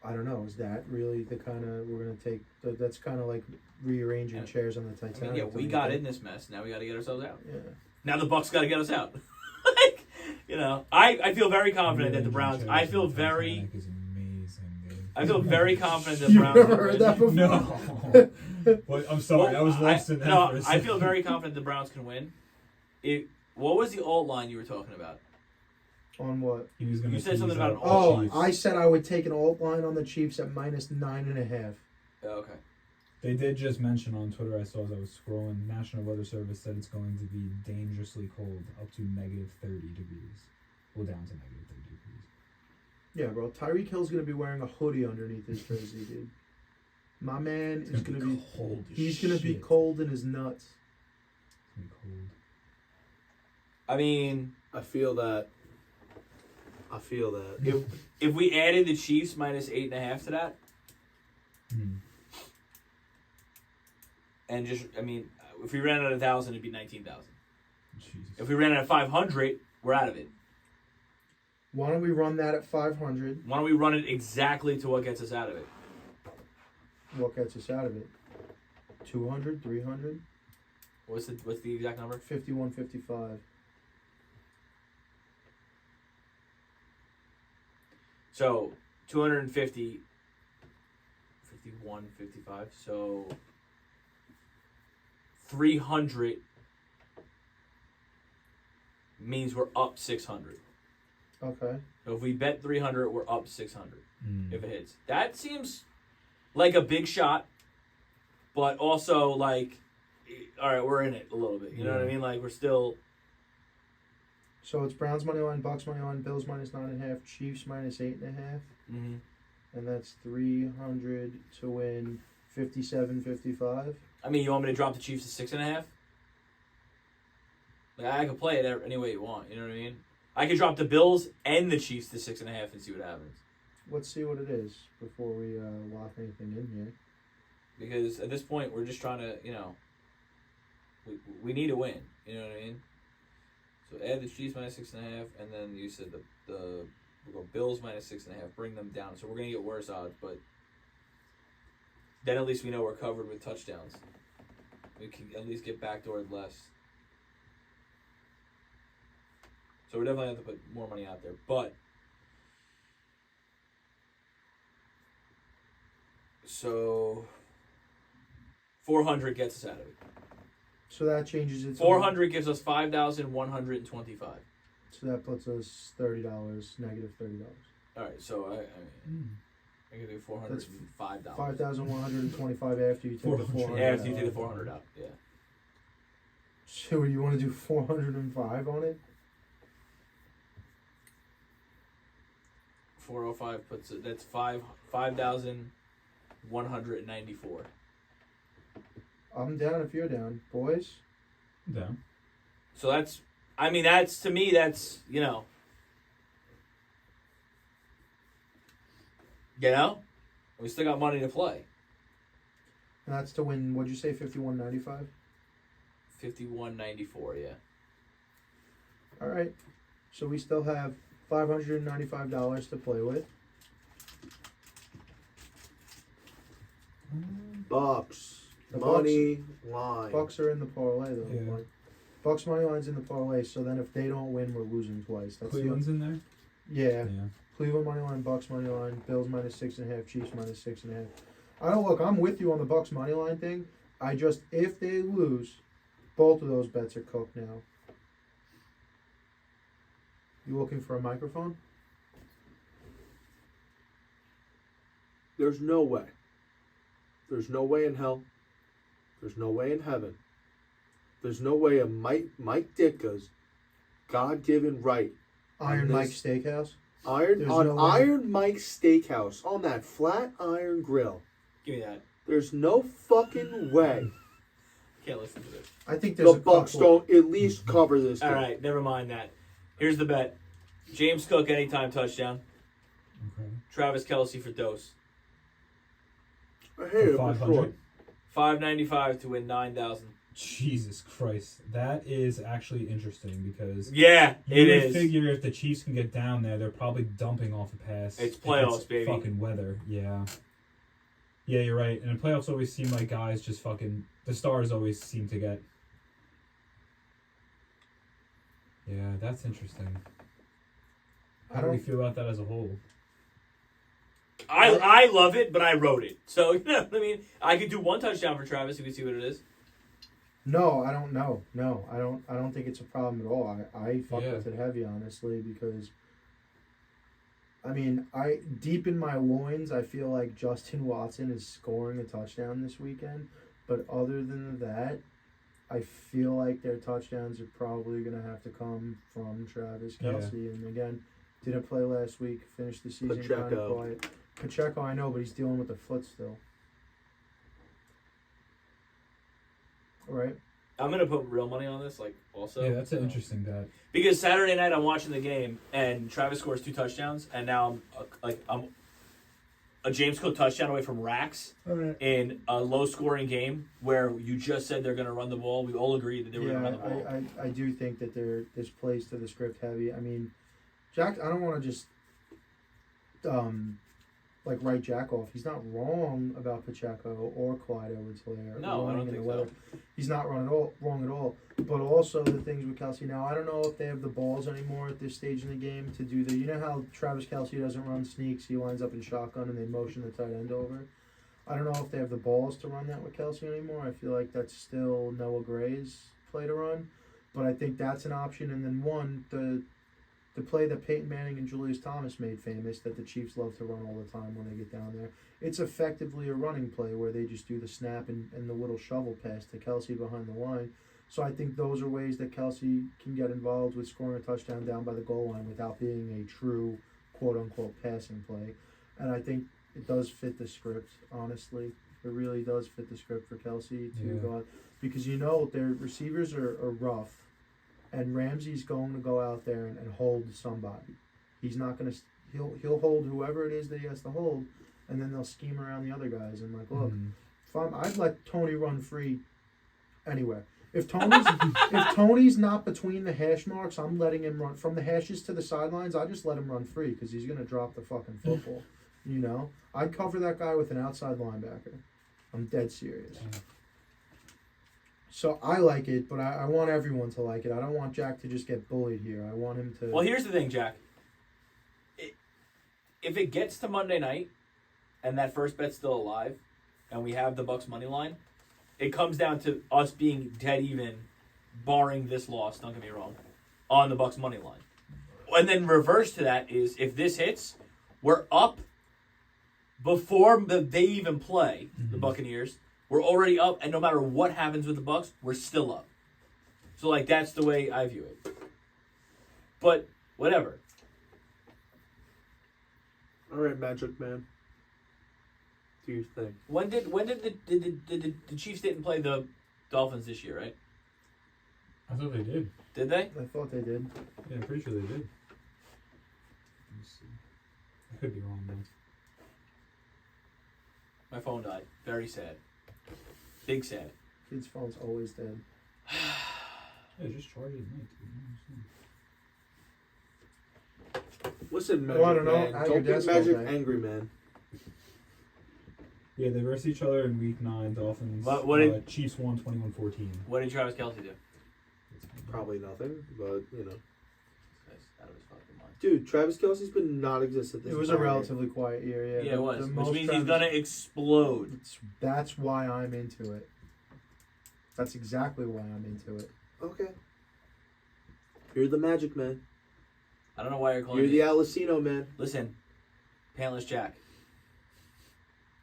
I don't know. Is that really the kind of we're gonna take? That's kind of like rearranging Yeah. chairs on the I Titanic. mean, yeah, don't we you got think? in this mess. Now we got to get ourselves out. Yeah. Now the Bucks got to get us out. I feel very confident that the Browns. I feel very. Titanic is amazing, dude. I feel very confident that You've Browns. never heard that before? No. Well, I'm sorry, I was lost in that. No, for a I second. feel very confident the Browns can win. What was the alt line you were talking about? On what? He was gonna You said tease something about up an the Oh, Chiefs. I said I would take an alt line on the Chiefs at -9.5. Okay. They did just mention on Twitter, I saw as I was scrolling, National Weather Service said it's going to be dangerously cold, up to -30 degrees. Well, down to -30 degrees. Yeah, bro. Tyreek Hill's gonna be wearing a hoodie underneath his jersey, dude. My man It's is gonna be. cold as He's gonna be shit. cold in his nuts. It's gonna be cold. I mean, I feel that. if we added the Chiefs -8.5 to that, and if we ran at 1,000, it'd be 19,000. Jesus. If we ran at 500, we're out of it. Why don't we run that at 500? Why don't we run it exactly to what gets us out of it? What gets us out of it? 200, 300, What's the exact number? 51, 55. So 250, 51, 55. So 300 means we're up 600. Okay. So if we bet 300, we're up 600 Mm. if it hits. That seems like a big shot, but also like, all right, we're in it a little bit. You know what I Yeah. mean? Like we're still. So it's Browns money line, Bucks money line, Bills -9.5, Chiefs -8.5, Mm-hmm. and that's 300 to win 57, 55. I mean, you want me to drop the Chiefs to 6.5? Like I could play it any way you want. You know what I mean? I could drop the Bills and the Chiefs to 6.5 and see what happens. Let's see what it is before we lock anything in here. Because at this point, we're just trying to, we need to win. You know what I mean? So add the Chiefs -6.5, and then you said the We'll go Bills minus 6.5. Bring them down. So we're gonna get worse odds, but then at least we know we're covered with touchdowns. We can at least get backdoored less. So we're definitely have to put more money out there, but so 400 gets us out of it. So that changes it. 400 gives us 5,125. So that puts us $30, negative $30. All right, so I can do $405. $5,125 after you take the 400. After you take the 400 out, yeah. So you want to do 405 on it? 405 puts it. That's 5,194. I'm down if you're down, boys. Down. So that's. I mean, that's to me. That's you know. We still got money to play. And that's to win. What'd you say? 51.95. 51.94. Yeah. All right. So we still have $595 to play with. Bucks. The Money line. Bucks are in the parlay though. Yeah. Like, Bucks money line's in the parlay. So then if they don't win, we're losing twice. That's Cleveland's in there? yeah. Cleveland money line, Bucks money line, Bills minus 6.5, Chiefs minus 6.5. I don't look. I'm with you on the Bucks money line thing. I just if they lose, both of those bets are cooked now. You looking for a microphone? There's no way. There's no way in hell. There's no way in heaven. There's no way a Mike Ditka's God-given right. Iron this- Mike Steakhouse. Iron There's on no way. Iron Mike's Steakhouse on that flat iron grill. Give me that. There's no fucking way Can't listen to this. I think there's the Bucks don't at least cover this. All game. right, never mind that. Here's the bet: James Cook anytime touchdown. Okay. Travis Kelce for dose. I hate it for 500. sure. $5.95 to win 9,000. Jesus Christ. That is actually interesting because Yeah, you it would is. figure if the Chiefs can get down there, they're probably dumping off a pass. It's if playoffs, baby. Fucking weather, yeah. Yeah, you're right. And the playoffs always seem like guys just fucking... The stars always seem to get... Yeah, that's interesting. How do we feel about that as a whole? I love it, but I wrote it. So, you know what I mean? I could do one touchdown for Travis if you see what it is. No, I don't know. No, I don't think it's a problem at all. I fuck Yeah. with it heavy, honestly, because I mean, deep in my loins, I feel like Justin Watson is scoring a touchdown this weekend. But other than that, I feel like their touchdowns are probably going to have to come from Travis Kelce. And again, didn't play last week, finished the season kind of quiet. Pacheco, I know, but he's dealing with the foot still. All right. I'm going to put real money on this, like, also. Yeah, that's an interesting bet. Because Saturday night I'm watching the game, and Travis scores 2 touchdowns, and now I'm a James Cook touchdown away from racks in a low-scoring game where you just said they're going to run the ball. We all agreed that they were going to run the ball. I do think that this plays to the script heavy. I mean, Jack, I don't want to just write Jack off. He's not wrong about Pacheco or Clyde Edwards-Helaire. No, I don't think so. He's not wrong at all. But also the things with Kelce now, I don't know if they have the balls anymore at this stage in the game to do you know how Travis Kelce doesn't run sneaks, he lines up in shotgun and they motion the tight end over. I don't know if they have the balls to run that with Kelce anymore. I feel like that's still Noah Gray's play to run. But I think that's an option. And then the play that Peyton Manning and Julius Thomas made famous that the Chiefs love to run all the time when they get down there. It's effectively a running play where they just do the snap and the little shovel pass to Kelce behind the line. So I think those are ways that Kelce can get involved with scoring a touchdown down by the goal line without being a true quote-unquote passing play. And I think it does fit the script, honestly. It really does fit the script for Kelce to go out. Because you know their receivers are rough. And Ramsey's going to go out there and hold somebody. He's not going to. He'll hold whoever it is that he has to hold, and then they'll scheme around the other guys. And look, I'd let Tony run free anywhere. If Tony's not between the hash marks, I'm letting him run from the hashes to the sidelines. I just let him run free because he's gonna drop the fucking football. You know, I'd cover that guy with an outside linebacker. I'm dead serious. So I like it, but I want everyone to like it. I don't want Jack to just get bullied here. I want him to. Well, here's the thing, Jack. If it gets to Monday night, and that first bet's still alive, and we have the Bucks money line, it comes down to us being dead even, barring this loss. Don't get me wrong, on the Bucks money line. And then reverse to that is if this hits, we're up before they even play the Buccaneers. We're already up, and no matter what happens with the Bucks, we're still up. So, like, that's the way I view it. But whatever. All right, Magic Man. Do your thing. When did the Chiefs didn't play the Dolphins this year, right? I thought they did. Did they? I thought they did. Yeah, I'm pretty sure they did. Let me see. I could be wrong, though. My phone died. Very sad. Big sad. Kid's phone's always dead. Yeah, just charge it at night, dude. Listen, Magic Well, I don't know. Man. At your Don't get desk all Magic day. angry, man. Yeah, they versus each other in Week 9. Dolphins. What did- Chiefs won 21-14. What did Travis Kelce do? Probably nothing, but, you know. This guy's out of his fucking mind. Dude, Travis Kelce's been non-existent this It was a entire year. relatively quiet year. Yeah, Yeah, The- it was. the Which most means he's Travis- going to explode. That's why I'm into it. That's exactly why I'm into it. Okay. You're the Magic Man. I don't know why you're calling You're me. the Alicino Man. Listen, Pantless Jack.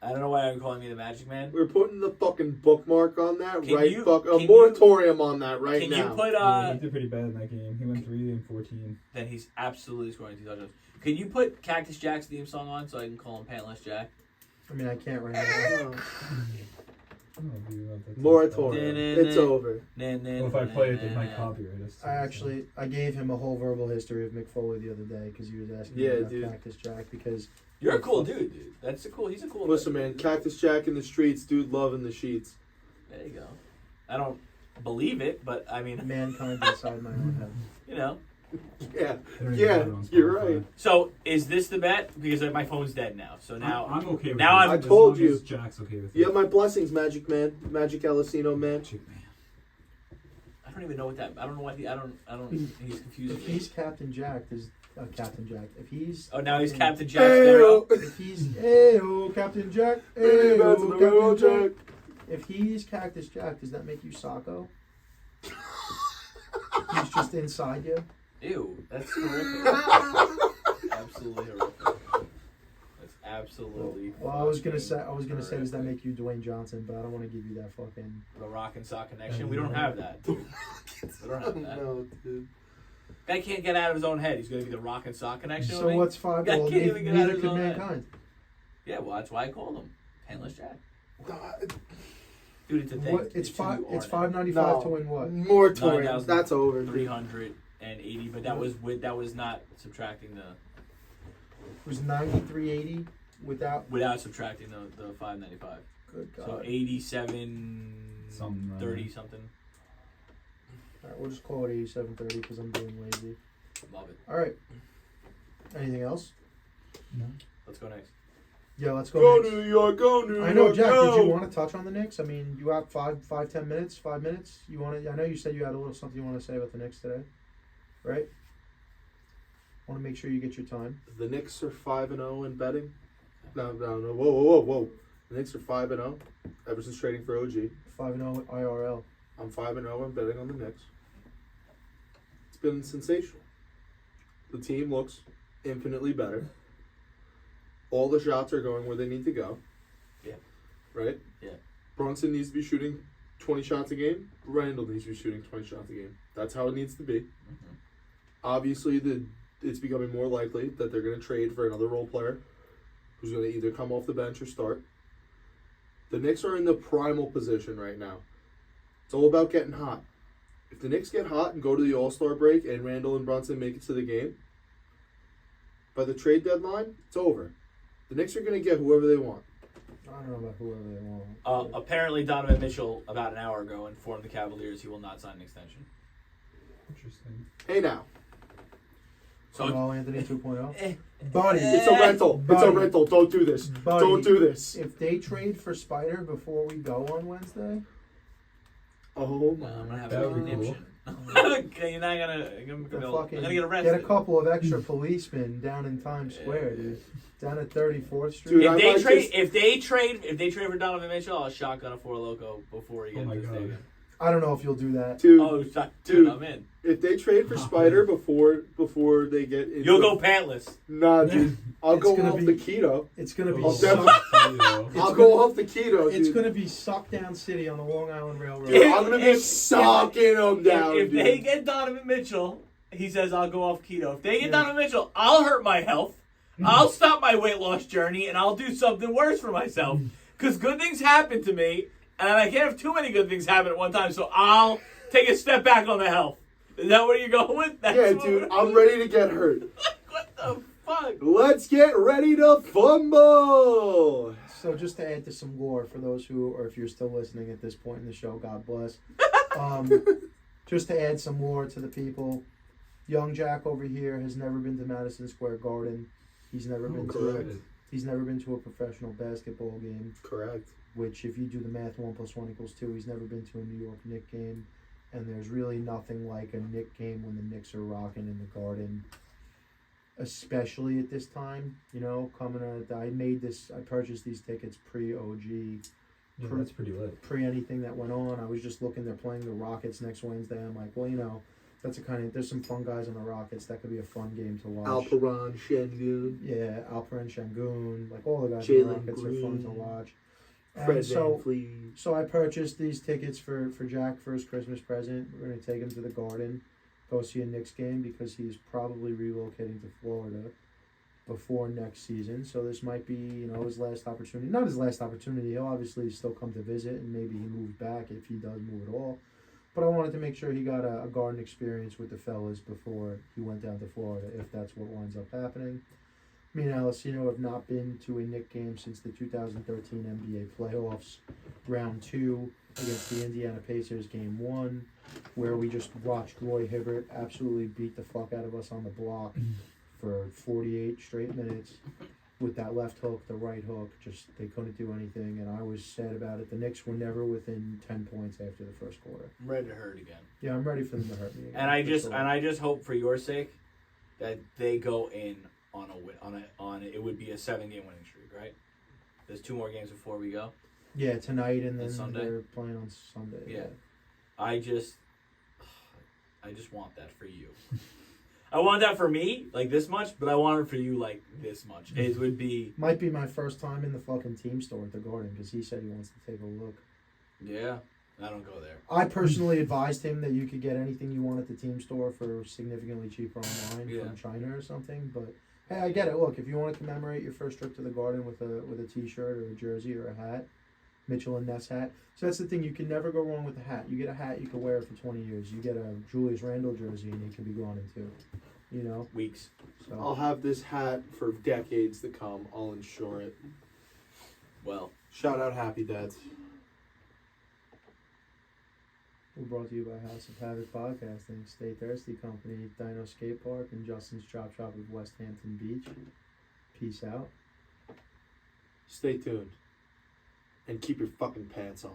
I don't know why you're calling me the Magic Man. We're putting the fucking bookmark on that Can right you- a can you- moratorium on that right Can now. you put Yeah, he did pretty bad in that game. He went 3-14. Then he's absolutely scoring 2 touchdowns. Can you put Cactus Jack's theme song on so I can call him Pantless Jack? I mean, I can't right now. I don't know if you want that. Moratorium. It's over. Well, if I play it, they might copyright us. too, I gave him a whole verbal history of Mick Foley the other day because he was asking Yeah, me about dude. Cactus Jack because You're a cool dude. He's a cool Listen, dude. man, Cactus Jack in the streets, dude loving the sheets. There you go. I don't believe it, but I mean, mankind inside my own head. you know. Yeah, They don't even yeah, have it on you're Spotify. right. So is this the bet? Because my phone's dead now. So now I'm okay with now it. I'm- I As told long you. as Jack's okay with it. You have my blessings, Magic Man. Magic Alicino Man. Magic Man. I don't even know what that. I don't know what I don't. He's confusing If me. he's Captain Jack, there's Captain Jack. If he's Oh, now he's Captain Jack Sparrow. If he's Ayo, Captain Jack. Hey, that's the Ayo, real Captain Jack. Jack. If he's Cactus Jack, does that make you Sacco? He's just inside you. Ew, that's horrific. Absolutely horrific. That's absolutely. Well, I was gonna fucking say, does that horrific. make you Dwayne Johnson? But I don't want to give you that fucking. The Rock and Sock connection? We don't have that. Dude. We don't have that. No, dude. Guy can't get out of his own head. He's gonna be the Rock and Sock connection. So with me? what's five? Guy Well, can't even get out neither of his could own head. mankind. Yeah, well, that's why I called him Pantless Jack. God. Dude, it's a thing. What? It's who five. you It's are $5.95 No. to win what? Moratorium. 9,000. That's over. now. 380, but that was not subtracting the It was $93.80 without. without subtracting the 595. Good God. So 87 Something around 30 there. something. All right, we'll just call it 87.30 because I'm being lazy. Love it. All right. Anything else? No. Let's go next. Yeah, let's go. Go Knicks. New York, go New York. I know, Jack. go. Did you want to touch on the Knicks? I mean, you have 10 minutes, 5 minutes. You want to? I know you said you had a little something you want to say about the Knicks today, right? Want to make sure you get your time. The Knicks are 5-0 in betting. No. Whoa. The Knicks are 5-0 ever since trading for OG. 5-0 IRL. I'm 5-0 in betting on the Knicks. It's been sensational. The team looks infinitely better. All the shots are going where they need to go. Yeah. Right? Yeah. Brunson needs to be shooting 20 shots a game. Randall needs to be shooting 20 shots a game. That's how it needs to be. Mm-hmm. Obviously, it's becoming more likely that they're going to trade for another role player who's going to either come off the bench or start. The Knicks are in the primal position right now. It's all about getting hot. If the Knicks get hot and go to the All-Star break and Randall and Brunson make it to the game, by the trade deadline, it's over. The Knicks are going to get whoever they want. I don't know about whoever they want. Apparently, Donovan Mitchell, about an hour ago, informed the Cavaliers he will not sign an extension. Interesting. Hey now, So, Carmelo Anthony 2.0. Buddy, it's a rental. It's a Buddy. rental. Don't do this. Buddy. Don't do this. if they trade for Spider before we go on Wednesday, Oh I'm my. gonna have That a would be cool. conniption. You're not gonna. I'm gonna get arrested. get a couple of extra policemen down in Times Square, dude. Down at 34th Street. Dude, I might If they trade for Donovan Mitchell, I'll shotgun a Four Loko before he Oh gets my to the god. stadium. I don't know if you'll do that. Dude, Dude, I'm in. if they trade for Spider before they get into You'll go pantless. Nah, dude. I'll It's go gonna off be- the keto. It's gonna be Oh, definitely- Keto. I'll go off the keto, dude. it's gonna be suck down city on the Long Island Railroad. Dude, I'm gonna be If- sucking them down, If dude. they get Donovan Mitchell, he says I'll go off keto. If they get Yeah. Donovan Mitchell, I'll hurt my health. I'll stop my weight loss journey, and I'll do something worse for myself. Because good things happen to me, and I can't have too many good things happen at one time. So I'll take a step back on the health. Is that what you're going with? That's Yeah, what dude, we're- I'm ready to get hurt. What the fuck? Let's get ready to fumble. So just to add to some lore for those who, or if you're still listening at this point in the show, God bless. Just to add some lore to the people, young Jack over here has never been to Madison Square Garden. He's never been correct. to. He's never been to a professional basketball game. Correct. Which, if you do the math, 1 + 1 = 2. He's never been to a New York Knicks game, and there's really nothing like a Knicks game when the Knicks are rocking in the Garden. Especially at this time, you know, I purchased these tickets pre-OG, Yeah, that's pretty lit. pre-anything that went on. I was just looking, they're playing the Rockets next Wednesday. I'm like, well, you know, there's some fun guys on the Rockets. That could be a fun game to watch. Alperon, Shengun, Yeah, Alperen Şengün, like all the guys Jalen on the Rockets are fun to Green, watch. Fred And so, VanVleet. so I purchased these tickets for Jack for his Christmas present. We're going to take him to the Garden, go see a Knicks game because he's probably relocating to Florida before next season. So this might be, you know, his last opportunity. Not his last opportunity. He'll obviously still come to visit, and maybe he moves back if he does move at all. But I wanted to make sure he got a Garden experience with the fellas before he went down to Florida, if that's what winds up happening. Me and Alessino have not been to a Knicks game since the 2013 NBA playoffs, round 2 against the Indiana Pacers, game 1, where we just watched Roy Hibbert absolutely beat the fuck out of us on the block for 48 straight minutes with that left hook, the right hook. Just they couldn't do anything, and I was sad about it. The Knicks were never within 10 points after the first quarter. I'm ready to hurt again. Yeah, I'm ready for them to hurt me again. And I for just sure. hope for your sake that they go in on a win on it would be a 7-game winning streak, right? There's 2 more games before we go. Yeah, tonight and then Sunday? they're playing on Sunday. Yeah. I just want that for you. I want that for me, like this much, but I want it for you, like this much. It would be. Might be my first time in the fucking team store at the Garden because he said he wants to take a look. Yeah, I don't go there. I personally advised him that you could get anything you want at the team store for significantly cheaper online from China or something. But hey, I get it. Look, if you want to commemorate your first trip to the Garden with a T-shirt or a jersey or a hat, Mitchell and Ness hat. So that's the thing. You can never go wrong with the hat. You get a hat, you can wear it for 20 years. You get a Julius Randle jersey, and it can be gone in 2. You know. Weeks. So I'll have this hat for decades to come. I'll insure it. Well, Shout out Happy Dads. we're brought to you by House of Havoc Podcasting, Stay Thirsty Company, Dino Skate Park, and Justin's Chop Shop of West Hampton Beach. Peace out. Stay tuned. And keep your fucking pants on.